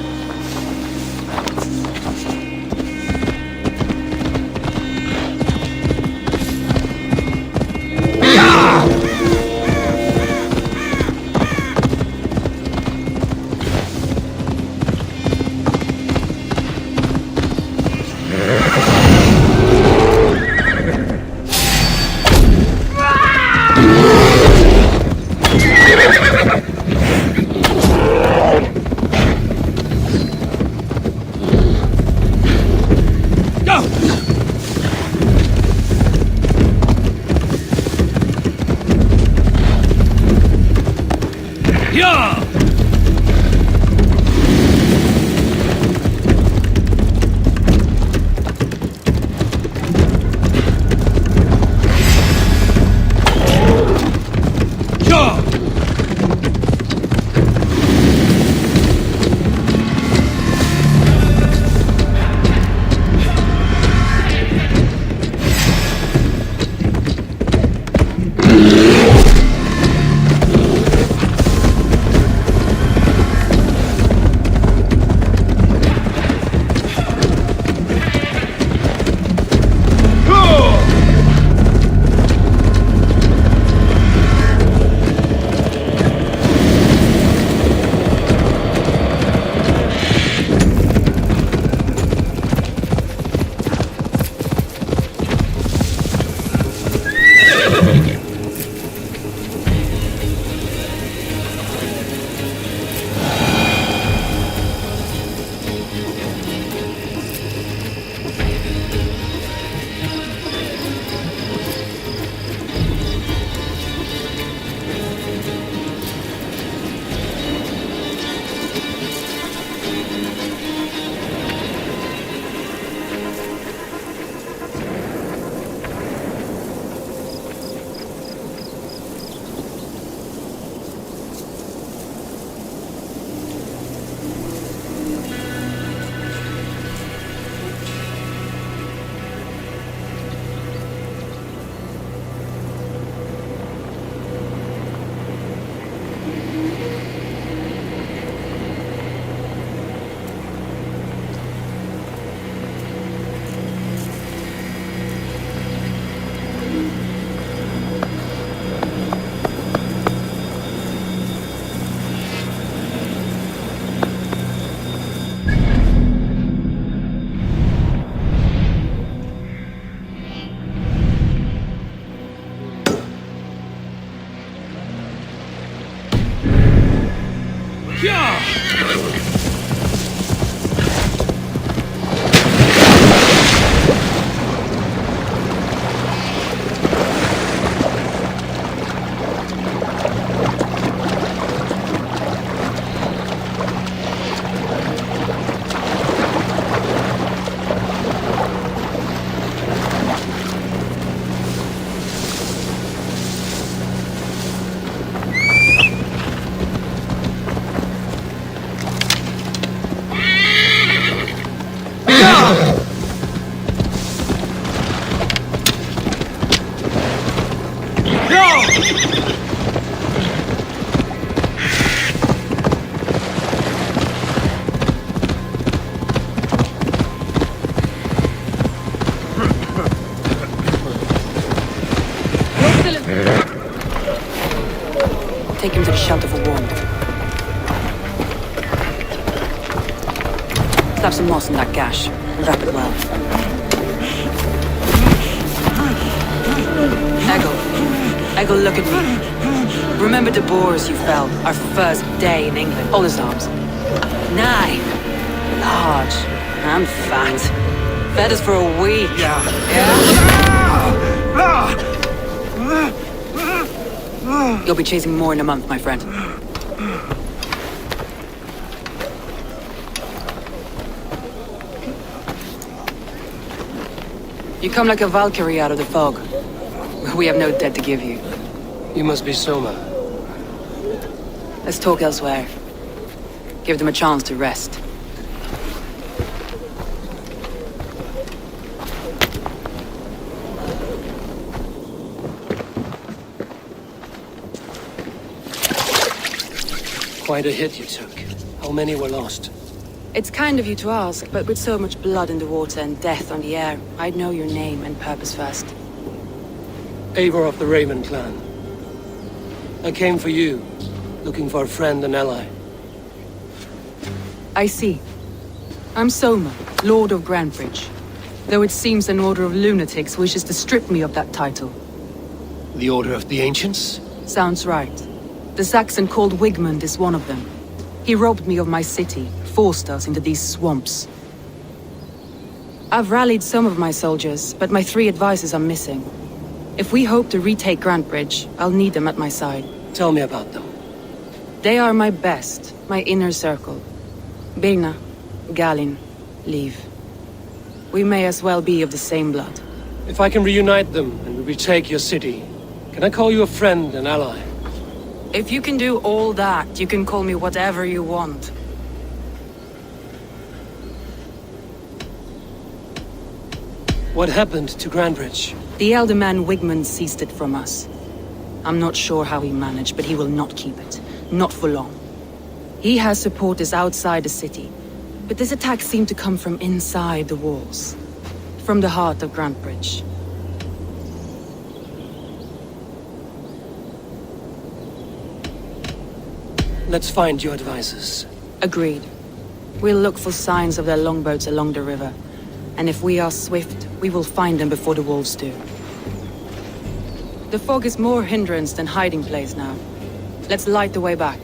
D: Take him to the shelter for warmth. Slap some moss in that gash. And wrap it well. Eggle, look at me. Remember the boars you felled, our first day in England. Hold his arms. 9. Large. And fat. Fed us for a week. Yeah? You'll be chasing more in a month, my friend. You come like a Valkyrie out of the fog. We have no debt to give you.
C: You must be Soma.
D: Let's talk elsewhere. Give them a chance to rest.
C: Quite a hit you took. How many were lost?
D: It's kind of you to ask, but with so much blood in the water and death on the air, I'd know your name and purpose first.
C: Eivor of the Raven clan. I came for you, looking for a friend and ally.
D: I see. I'm Soma, Lord of Grandbridge. Though it seems an order of lunatics wishes to strip me of that title.
C: The Order of the Ancients?
D: Sounds right. The Saxon called Wigmund is one of them. He robbed me of my city, forced us into these swamps. I've rallied some of my soldiers, but my 3 advisors are missing. If we hope to retake Grantbridge, I'll need them at my side.
C: Tell me about them.
D: They are my best, my inner circle. Birna, Galin, Liv. We may as well be of the same blood.
C: If I can reunite them and we retake your city, can I call you a friend and ally?
D: If you can do all that, you can call me whatever you want.
C: What happened to Grantbridge?
D: The elder man Wigmund seized it from us. I'm not sure how he managed, but he will not keep it. Not for long. He has supporters outside the city, but this attack seemed to come from inside the walls. From the heart of Grantbridge.
C: Let's find your advisors.
D: Agreed. We'll look for signs of their longboats along the river. And if we are swift, we will find them before the wolves do. The fog is more hindrance than hiding place now. Let's light the way back.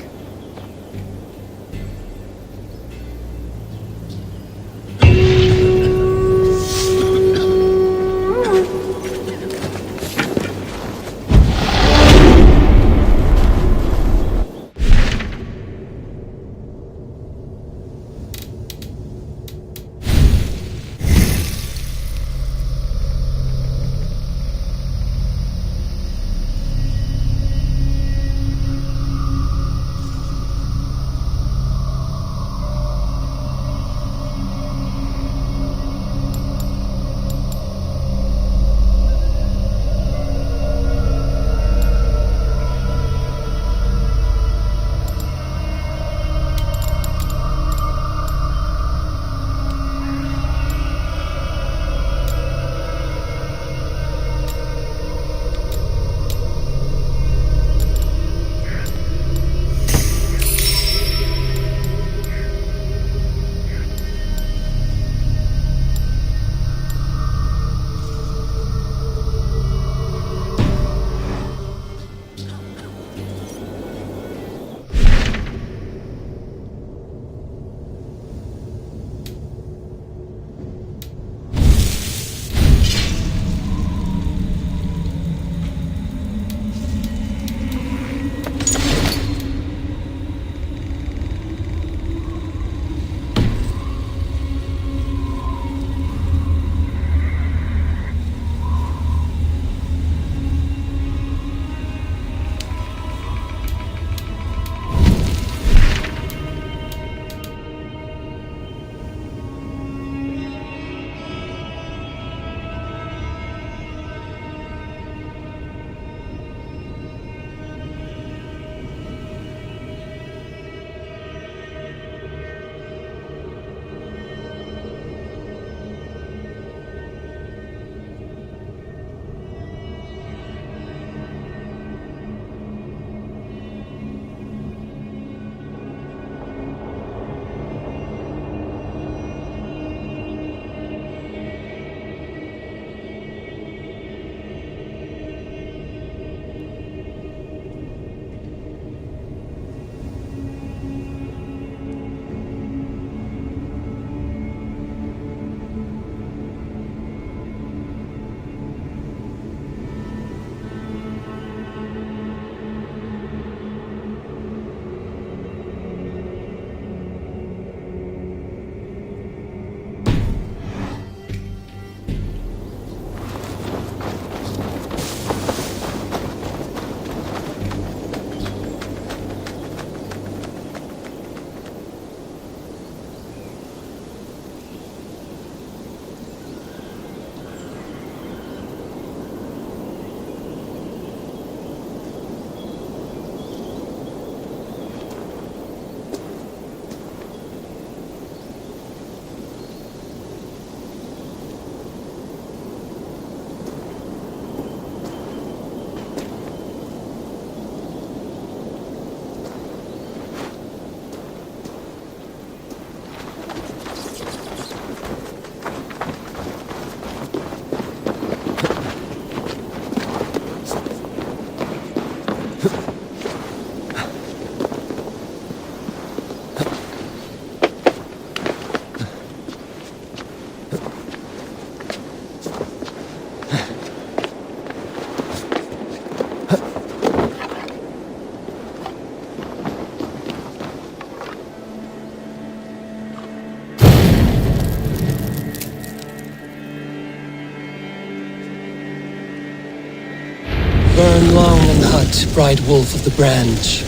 C: Burn long and hot, bright wolf of the branch,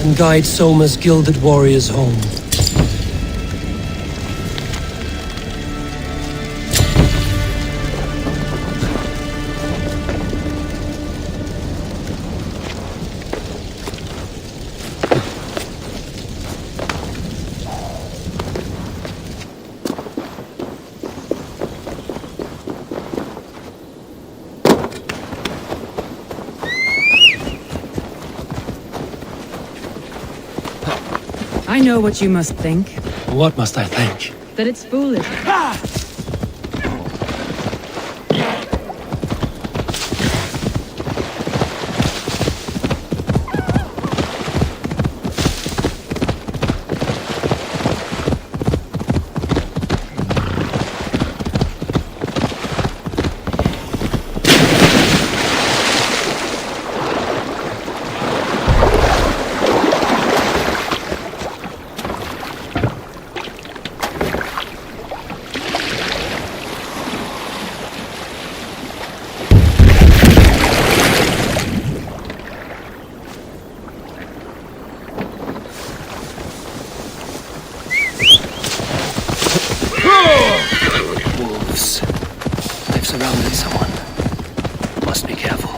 C: and guide Soma's gilded warriors home.
P: I know what you must think.
C: What must I think?
P: That it's foolish.
C: Wolves. They've surrounded someone. Must be careful.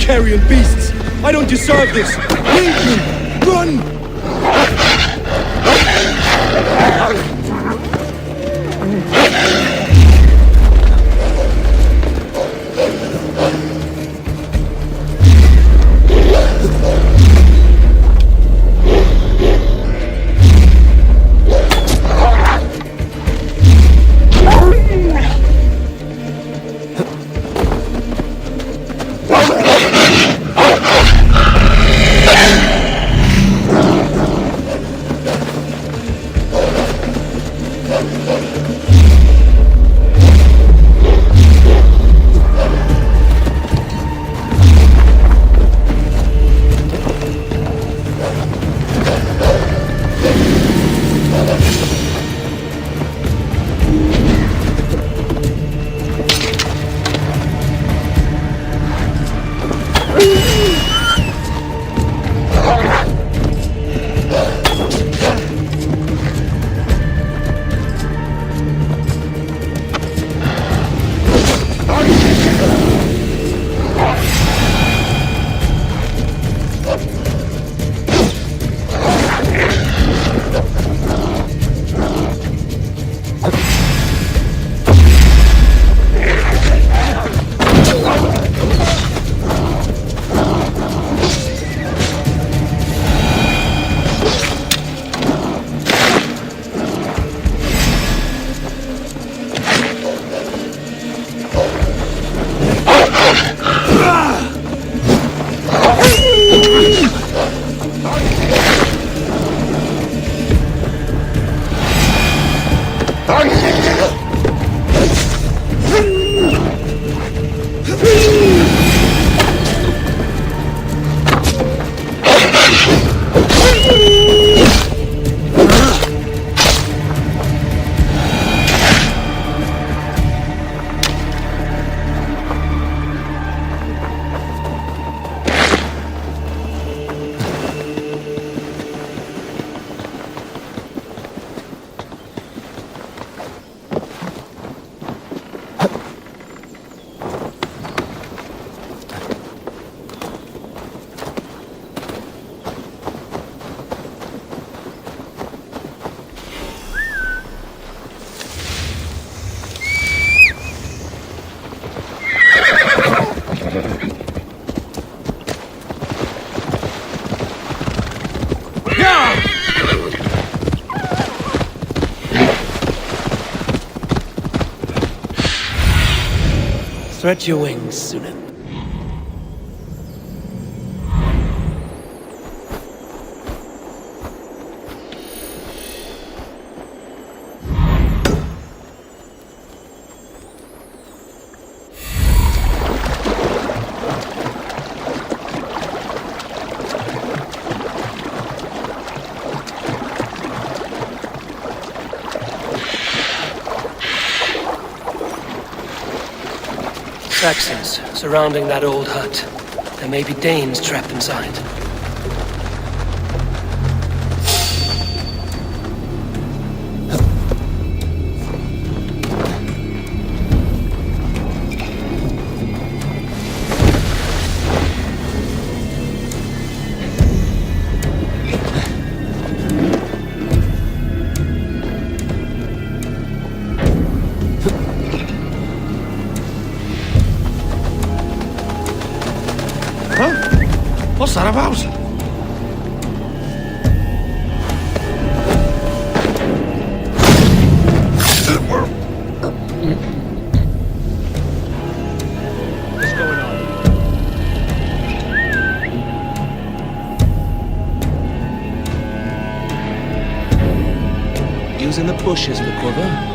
J: carrion beasts! I don't deserve this! Leave me! Run!
C: Spread your wings, Sunan. Saxons surrounding that old hut. There may be Danes trapped inside.
N: What's that about?
J: What's going on?
Q: Using the bushes for cover.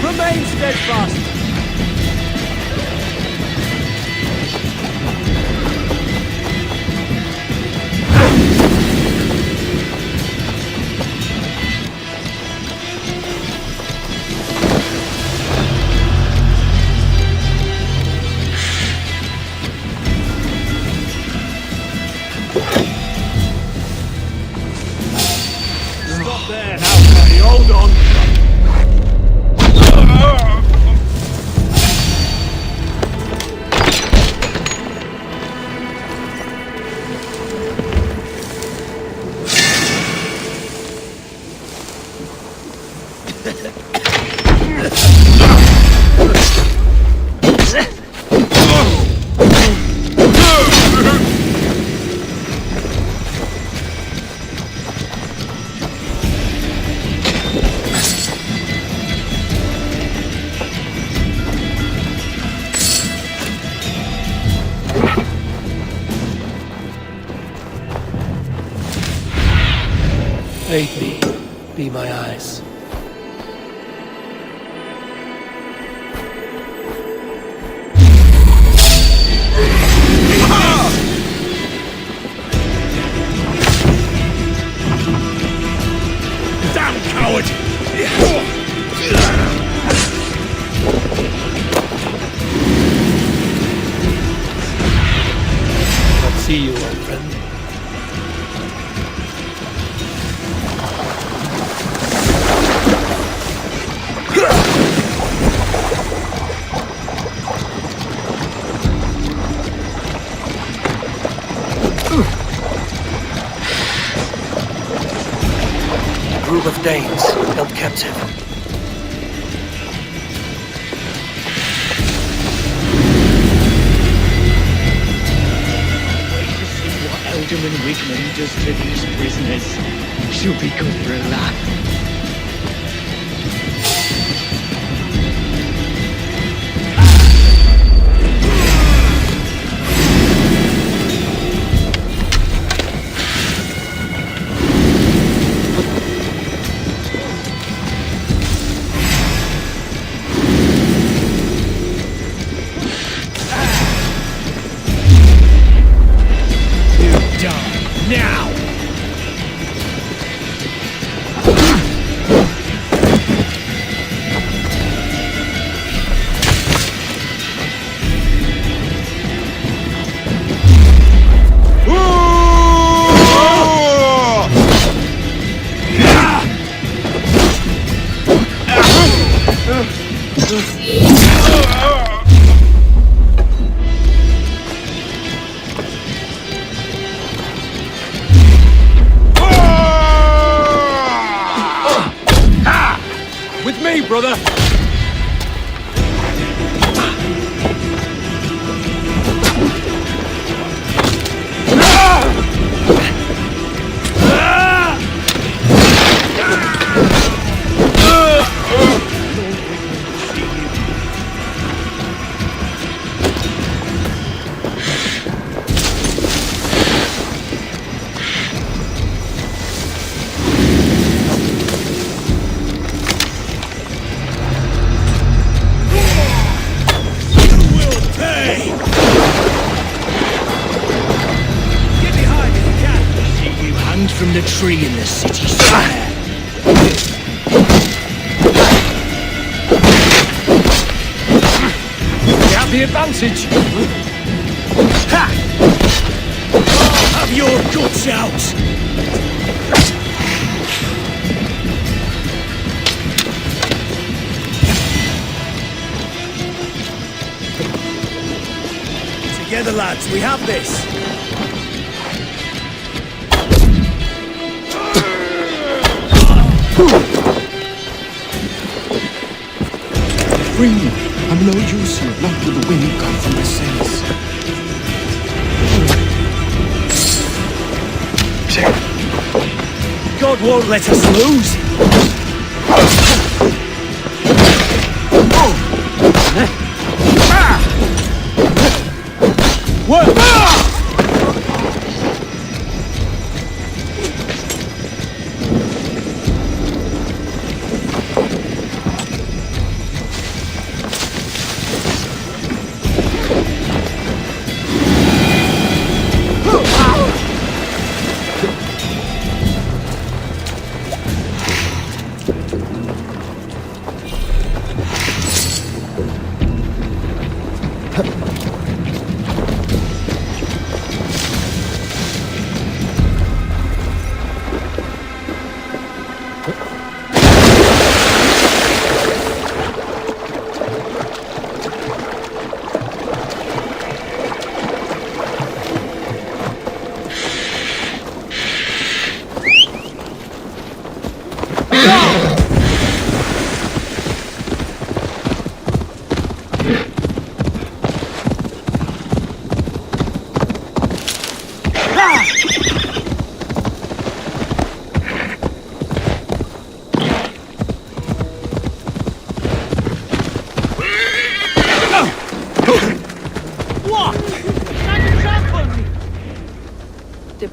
F: Remain steadfast. Stop there now, Paddy. Hold on.
C: Aid me. Be my eyes.
F: Damn coward!
C: I'll see you, old friend. A group of Danes held captive.
R: Alderman Wigman does to these prisoners. She'll be good for a laugh.
F: Now!
L: With me, brother!
R: From the tree in the city square.
F: We have the advantage. Ha! I'll have your guts out. Together, lads, we have this.
J: Bring me. I'm no use here, not with the wind come from my sails.
F: God won't let us lose.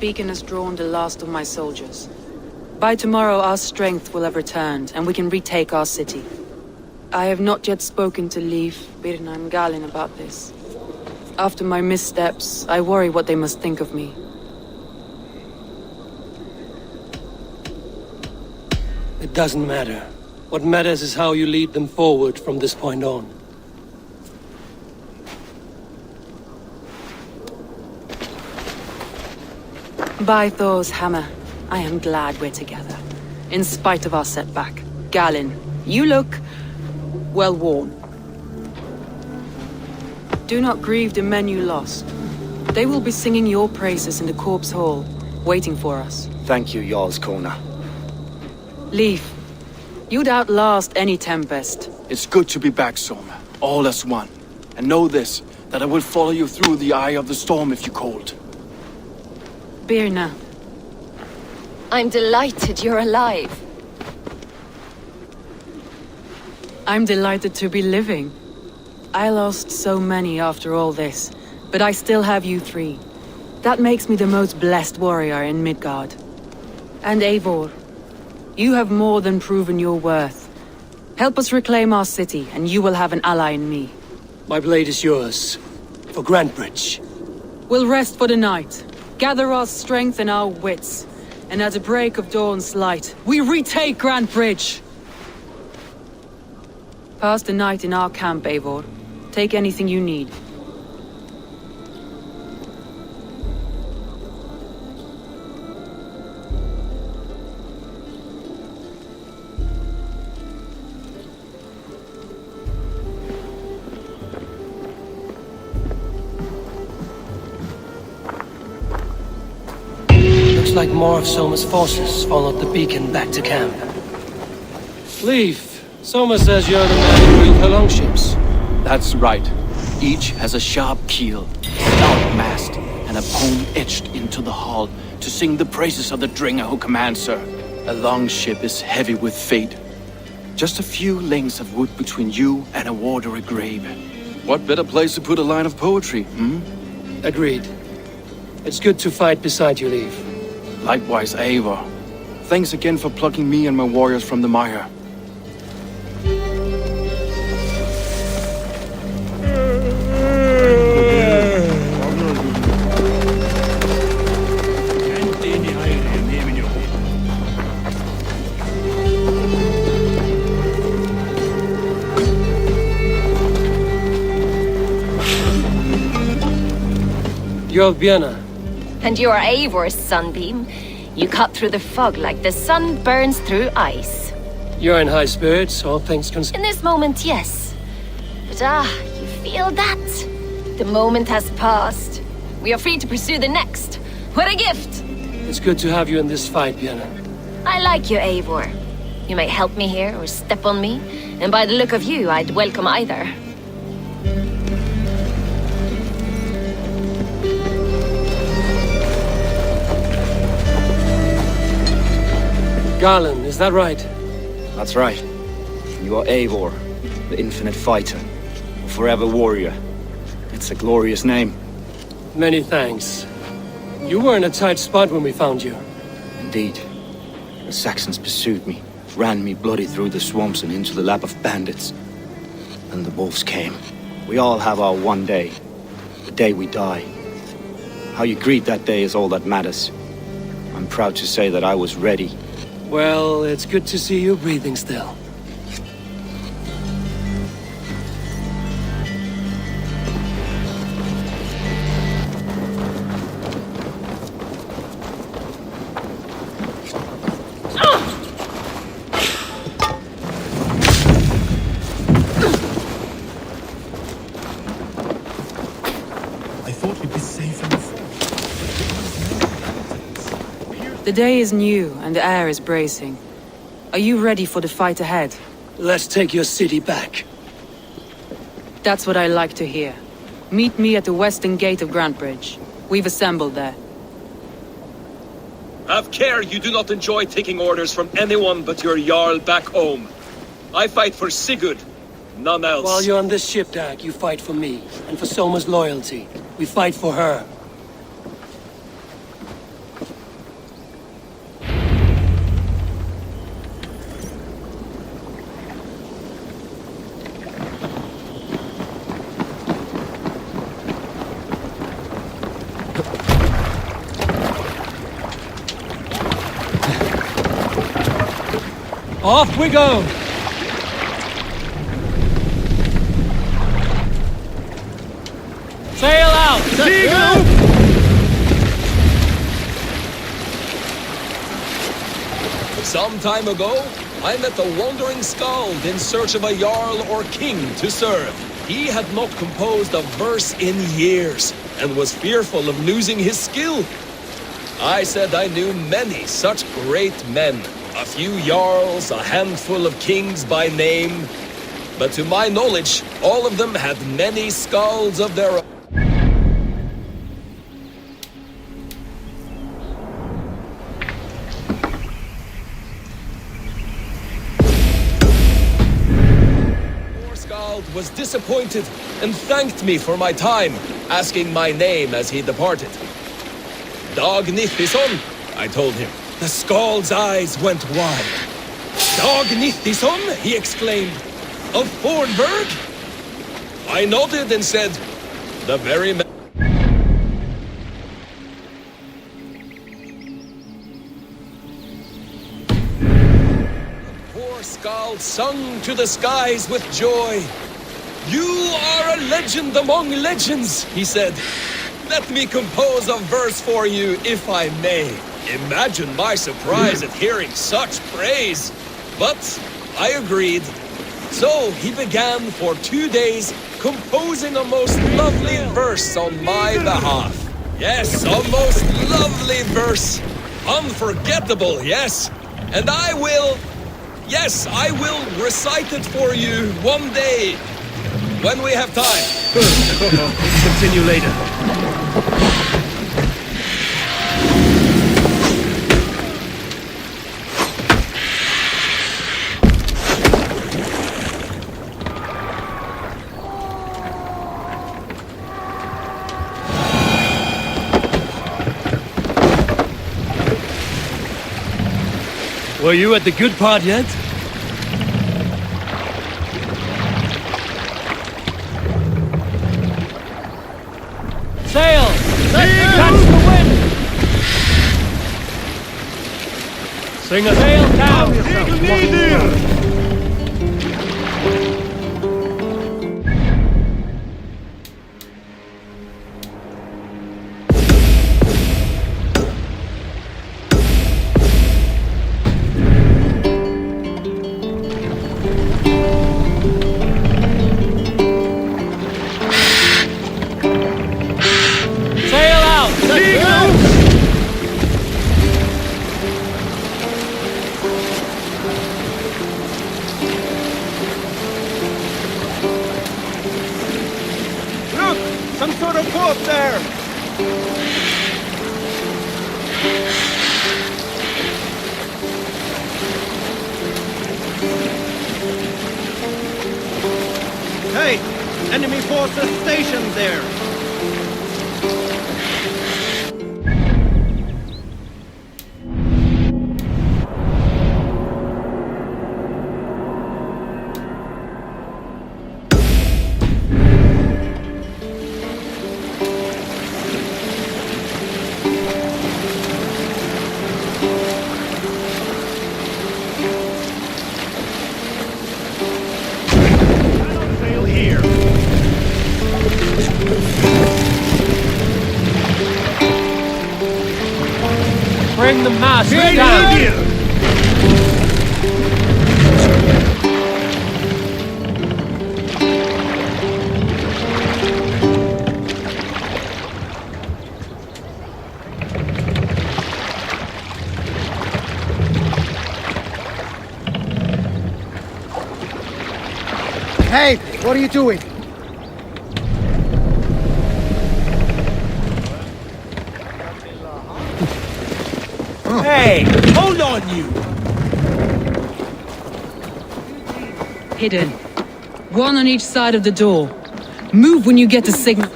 D: beacon has drawn the last of my soldiers. By tomorrow, our strength will have returned, and we can retake our city. I have not yet spoken to Leif, Birna, and Galin about this. After my missteps, I worry what they must think of me.
C: It doesn't matter. What matters is how you lead them forward from this point on.
D: By Thor's hammer, I am glad we're together. In spite of our setback. Galin, you look well worn. Do not grieve the men you lost. They will be singing your praises in the Corpse Hall, waiting for us.
R: Thank you, Jarl's Kona.
D: Leif, you'd outlast any tempest.
Q: It's good to be back, Soma. All as one. And know this, that I will follow you through the eye of the storm if you called.
D: Birna.
E: I'm delighted you're alive.
D: I'm delighted to be living. I lost so many after all this, but I still have you three. That makes me the most blessed warrior in Midgard. And Eivor, you have more than proven your worth. Help us reclaim our city, and you will have an ally in me.
C: My blade is yours. For Grantbridge.
D: We'll rest for the night, gather our strength and our wits, and at the break of dawn's light, we retake Grantbridge! Pass the night in our camp, Eivor. Take anything you need.
C: Looks like more of Soma's forces followed the beacon back to camp. Leif, Soma says you're the man who built her longships.
Q: That's right. Each has a sharp keel, stout mast, and a poem etched into the hull to sing the praises of the Dringer who commands her. A longship is heavy with fate. Just a few lengths of wood between you and a watery grave. What better place to put a line of poetry,
C: Agreed. It's good to fight beside you, Leif.
Q: Likewise, Eivor. Thanks again for plucking me and my warriors from the mire.
C: You're Birna.
E: And you're Eivor's sunbeam. You cut through the fog like the sun burns through ice.
C: You're in high spirits, all things considered.
E: In this moment, yes. But you feel that? The moment has passed. We are free to pursue the next. What a gift!
C: It's good to have you in this fight, Birna.
E: I like you, Eivor. You may help me here or step on me, and by the look of you, I'd welcome either.
C: Garland, is that right?
R: That's right. You are Eivor, the infinite fighter, a forever warrior. It's a glorious name.
C: Many thanks. You were in a tight spot when we found you.
R: Indeed. The Saxons pursued me, ran me bloody through the swamps and into the lap of bandits. Then the wolves came. We all have our one day. The day we die. How you greet that day is all that matters. I'm proud to say that I was ready.
C: Well, it's good to see you breathing still.
J: I thought we'd be safe in the fort.
D: The day is new and the air is bracing. Are you ready for the fight ahead?
C: Let's take your city back.
D: That's what I like to hear. Meet me at the western gate of Grantbridge. We've assembled there.
L: Have care you do not enjoy taking orders from anyone but your Jarl back home. I fight for Sigurd, none else.
C: While you're on this ship, Dag, you fight for me, and for Soma's loyalty. We fight for her. Off we go! Sail out!
L: Some time ago, I met a wandering skald in search of a jarl or king to serve. He had not composed a verse in years, and was fearful of losing his skill. I said I knew many such great men, a few jarls, a handful of kings by name, but to my knowledge, all of them had many skalds of their own. Was disappointed and thanked me for my time, asking my name as he departed. Dag Nithison, I told him. The skald's eyes went wide. Dag Nithison, he exclaimed. Of Fornburg? I nodded and said, the very man. The poor skald sung to the skies with joy. You are a legend among legends, he said. Let me compose a verse for you, if I may. Imagine my surprise at hearing such praise. But I agreed. So he began for 2 days composing a most lovely verse on my behalf. Yes, a most lovely verse. Unforgettable, yes. And I will recite it for you one day. When we have time.
B: Continue later.
C: Were you at the good part yet? Sail! Catch the wind! Sing a sail down!
I: Some sort of boat there! Hey! Enemy forces stationed there!
C: Bring the mast down!
S: Hey, what are you doing?
F: Hey, hold on you!
P: Hidden. One on each side of the door. Move when you get the signal.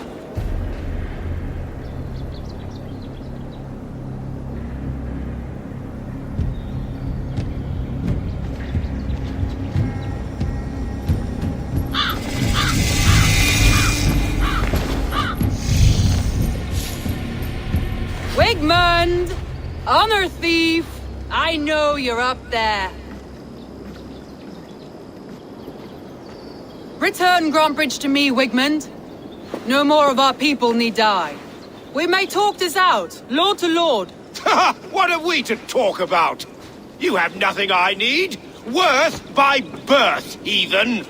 D: Wigmund! Honor thief! I know you're up there.
P: Return Grantbridge to me, Wigmund. No more of our people need die. We may talk this out, lord to lord.
S: What are we to talk about? You have nothing I need. Worth by birth, heathen.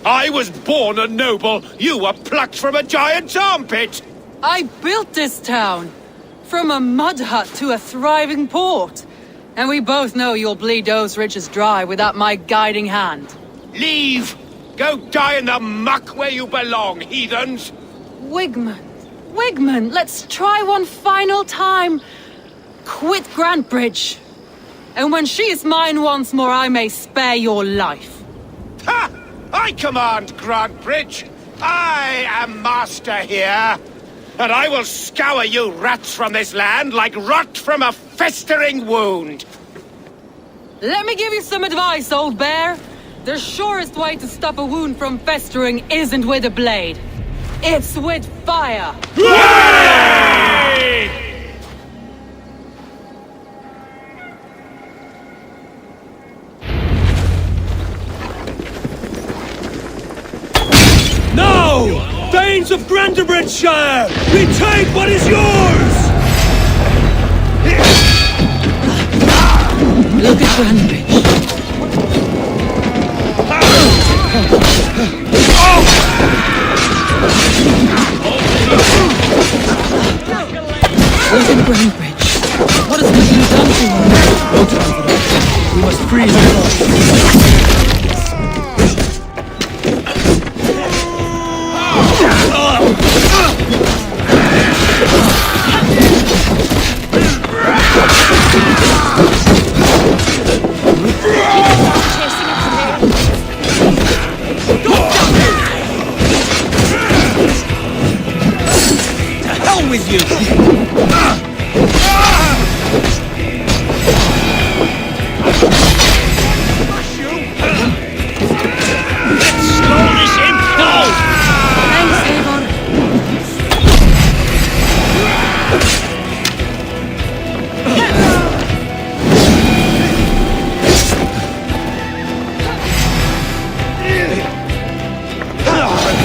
S: I was born a noble. You were plucked from a giant's armpit.
P: I built this town. From a mud hut to a thriving port. And we both know you'll bleed those riches dry without my guiding hand.
S: Leave! Go die in the muck where you belong, heathens!
P: Wigmund, let's try one final time. Quit Grantbridge. And when she is mine once more, I may spare your life.
S: Ha! I command Grantbridge. I am master here. And I will scour you rats from this land like rot from a festering wound.
P: Let me give you some advice, old bear. The surest way to stop a wound from festering isn't with a blade. It's with fire.
B: No! Thanes of Grantebridgeshire! Retake what is yours!
P: Look at Grantbridge. Look at Grantbridge. What has Wigmund done to her?
B: No time for that. We must freeze her.
S: To hell with you! Let's slow this in! No!
P: Thanks, Eivor.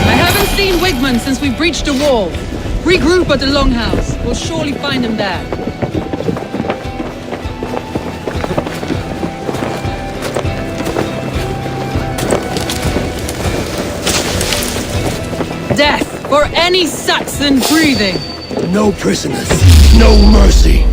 P: I haven't seen Wigmund since we breached the wall. Regroup at the Longhouse. We'll surely find him there. Death for any Saxon breathing.
B: No prisoners, no mercy.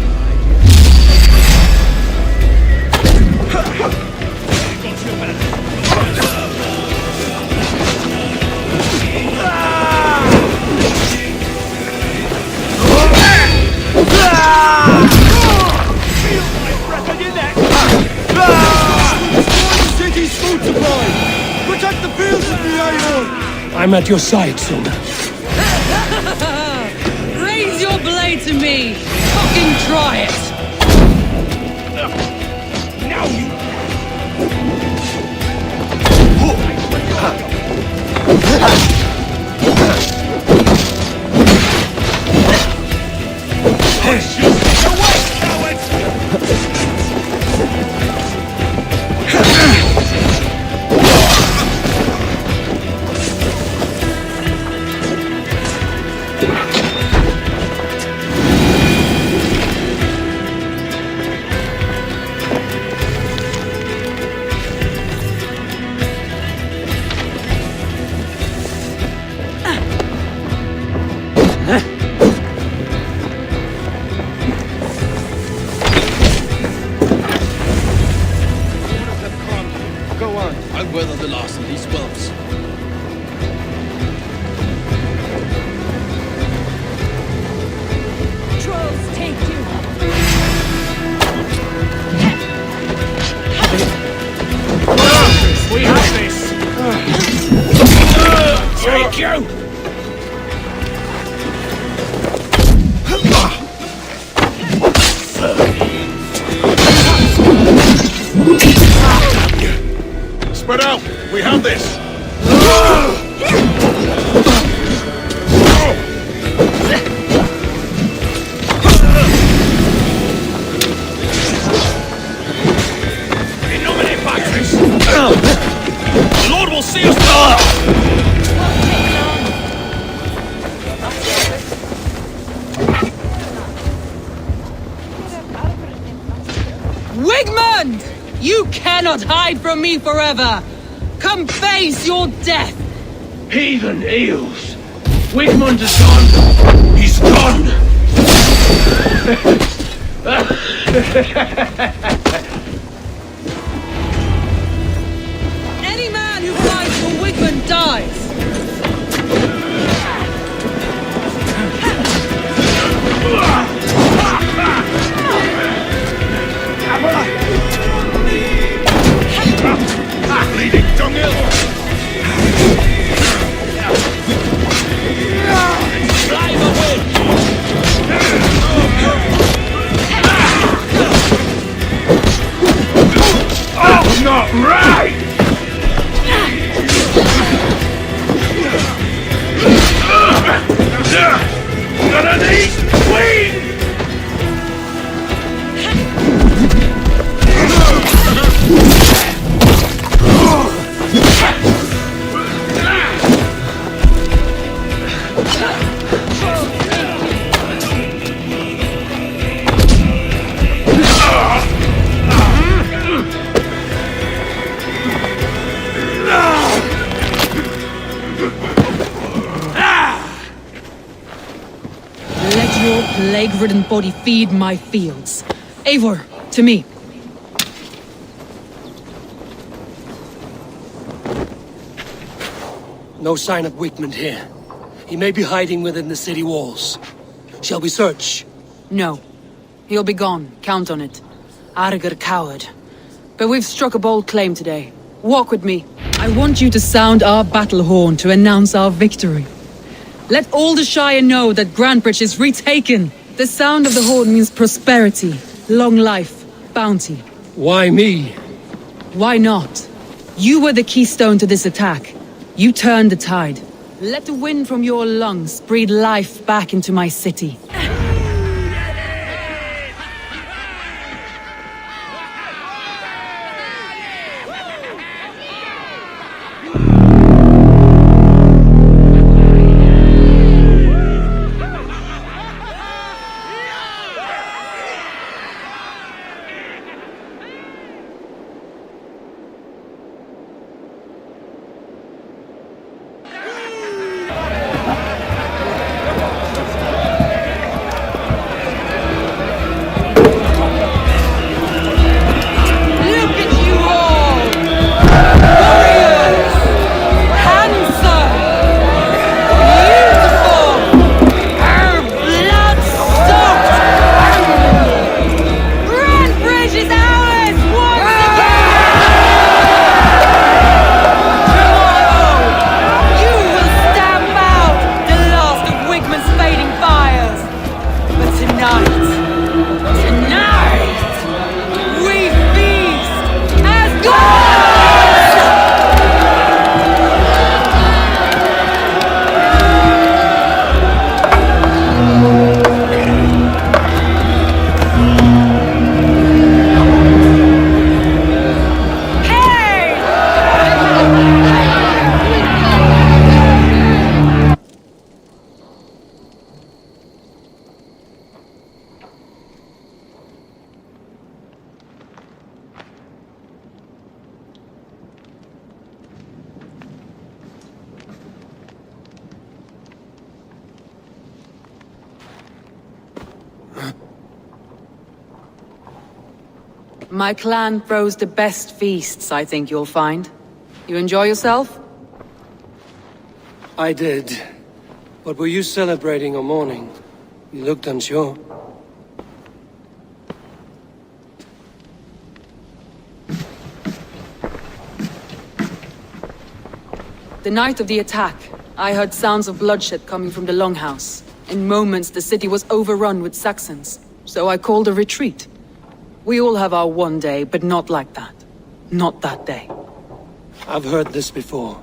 S: City's food supply! Protect the fields of the Eivor!
B: I'm at your side, son.
P: Raise your blade to me. Fucking try it.
S: Now you... Away, cowards!
L: Go on. I'll weather the last of these whelps.
E: Trolls take you.
S: We have this! Take you!
H: Spread out! We have this!
S: In nomine Patris! The Lord will see us!
P: cannot hide from me forever! Come face your death!
B: Heathen eels! Wigmund is gone! He's gone!
P: Any man who fights for Wigmund dies!
S: Bleeding dunghill!
L: Drive away!
S: Oh, not right! Gonna need queen!
P: Let your plague-ridden body feed my fields. Eivor, to me.
C: No sign of Wigmund here. He may be hiding within the city walls. Shall we search?
P: No. He'll be gone, count on it. Arger coward. But we've struck a bold claim today. Walk with me. I want you to sound our battle horn to announce our victory. Let all the Shire know that Grantebridge is retaken. The sound of the horn means prosperity, long life, bounty.
C: Why me?
P: Why not? You were the keystone to this attack. You turned the tide. Let the wind from your lungs breathe life back into my city. My clan throws the best feasts, I think you'll find. You enjoy yourself?
C: I did. But were you celebrating or mourning? You looked unsure.
P: The night of the attack, I heard sounds of bloodshed coming from the Longhouse. In moments, the city was overrun with Saxons, so I called a retreat. We all have our one day, but not like that. Not that day.
C: I've heard this before.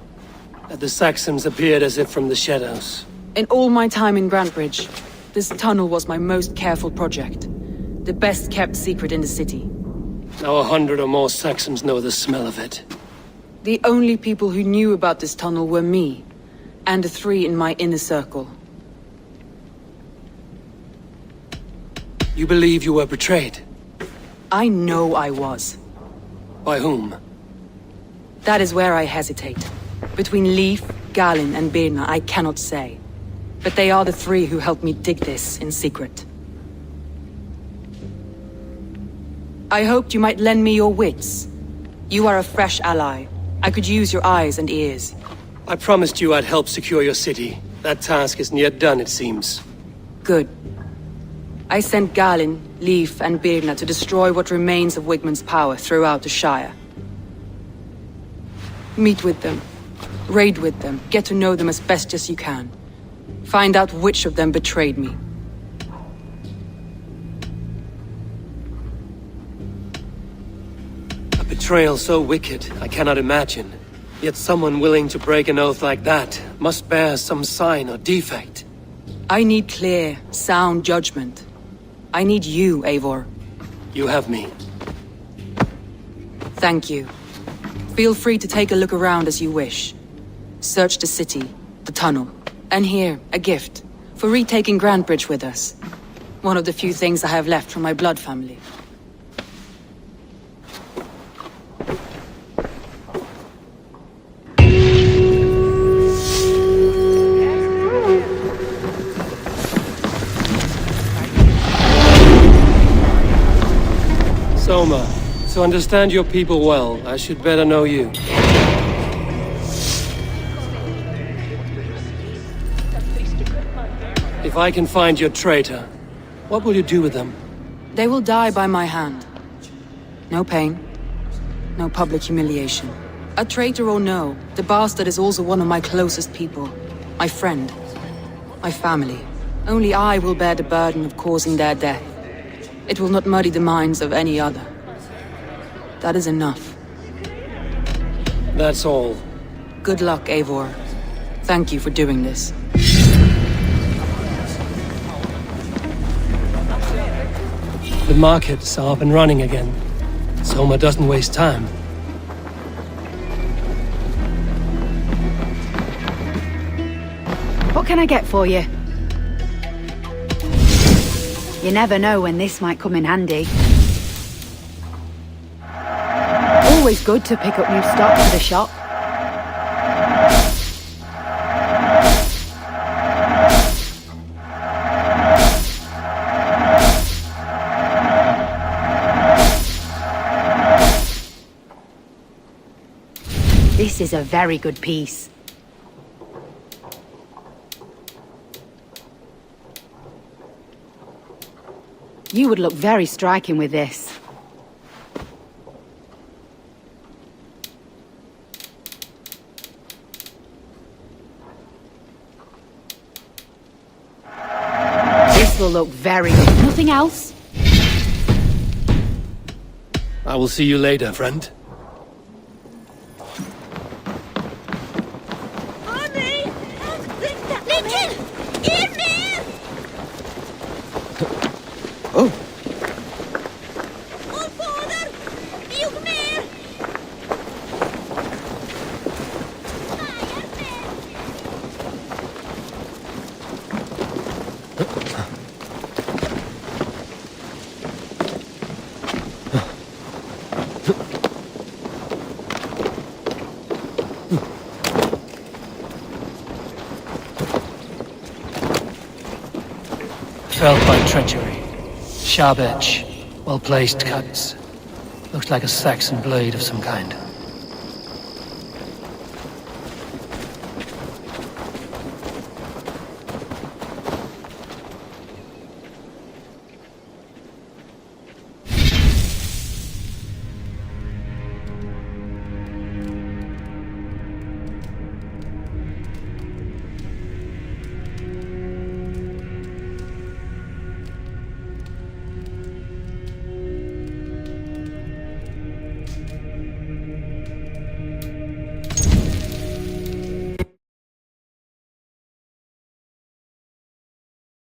C: That the Saxons appeared as if from the shadows.
P: In all my time in Grantebridge, this tunnel was my most careful project. The best kept secret in the city.
C: Now 100 or more Saxons know the smell of it.
P: The only people who knew about this tunnel were me, and the 3 in my inner circle.
C: You believe you were betrayed?
P: I know I was.
C: By whom?
P: That is where I hesitate. Between Leif, Galin, and Birna, I cannot say. But they are the three who helped me dig this in secret. I hoped you might lend me your wits. You are a fresh ally. I could use your eyes and ears.
C: I promised you I'd help secure your city. That task isn't yet done, it seems.
P: Good. I sent Galin, Leif, and Birna to destroy what remains of Wigmund's power throughout the Shire. Meet with them. Raid with them. Get to know them as best as you can. Find out which of them betrayed me.
C: A betrayal so wicked, I cannot imagine. Yet someone willing to break an oath like that must bear some sign or defect.
P: I need clear, sound judgment. I need you, Eivor.
C: You have me.
P: Thank you. Feel free to take a look around as you wish. Search the city, the tunnel, and here, a gift, for retaking Grantebridge with us. One of the few things I have left from my blood family.
C: Soma, to understand your people well, I should better know you. If I can find your traitor, what will you do with them?
P: They will die by my hand. No pain, no public humiliation. A traitor or no, the bastard is also one of my closest people. My friend. My family. Only I will bear the burden of causing their death. It will not muddy the minds of any other. That is enough.
C: That's all.
P: Good luck, Eivor. Thank you for doing this.
C: The markets are up and running again. Soma doesn't waste time.
T: What can I get for you? You never know when this might come in handy. Always good to pick up new stock for the shop. This is a very good piece. You would look very striking with this. This will look very good. Nothing else?
C: I will see you later, friend. Felled by treachery. Sharp edge. Well-placed cuts. Looks like a Saxon blade of some kind.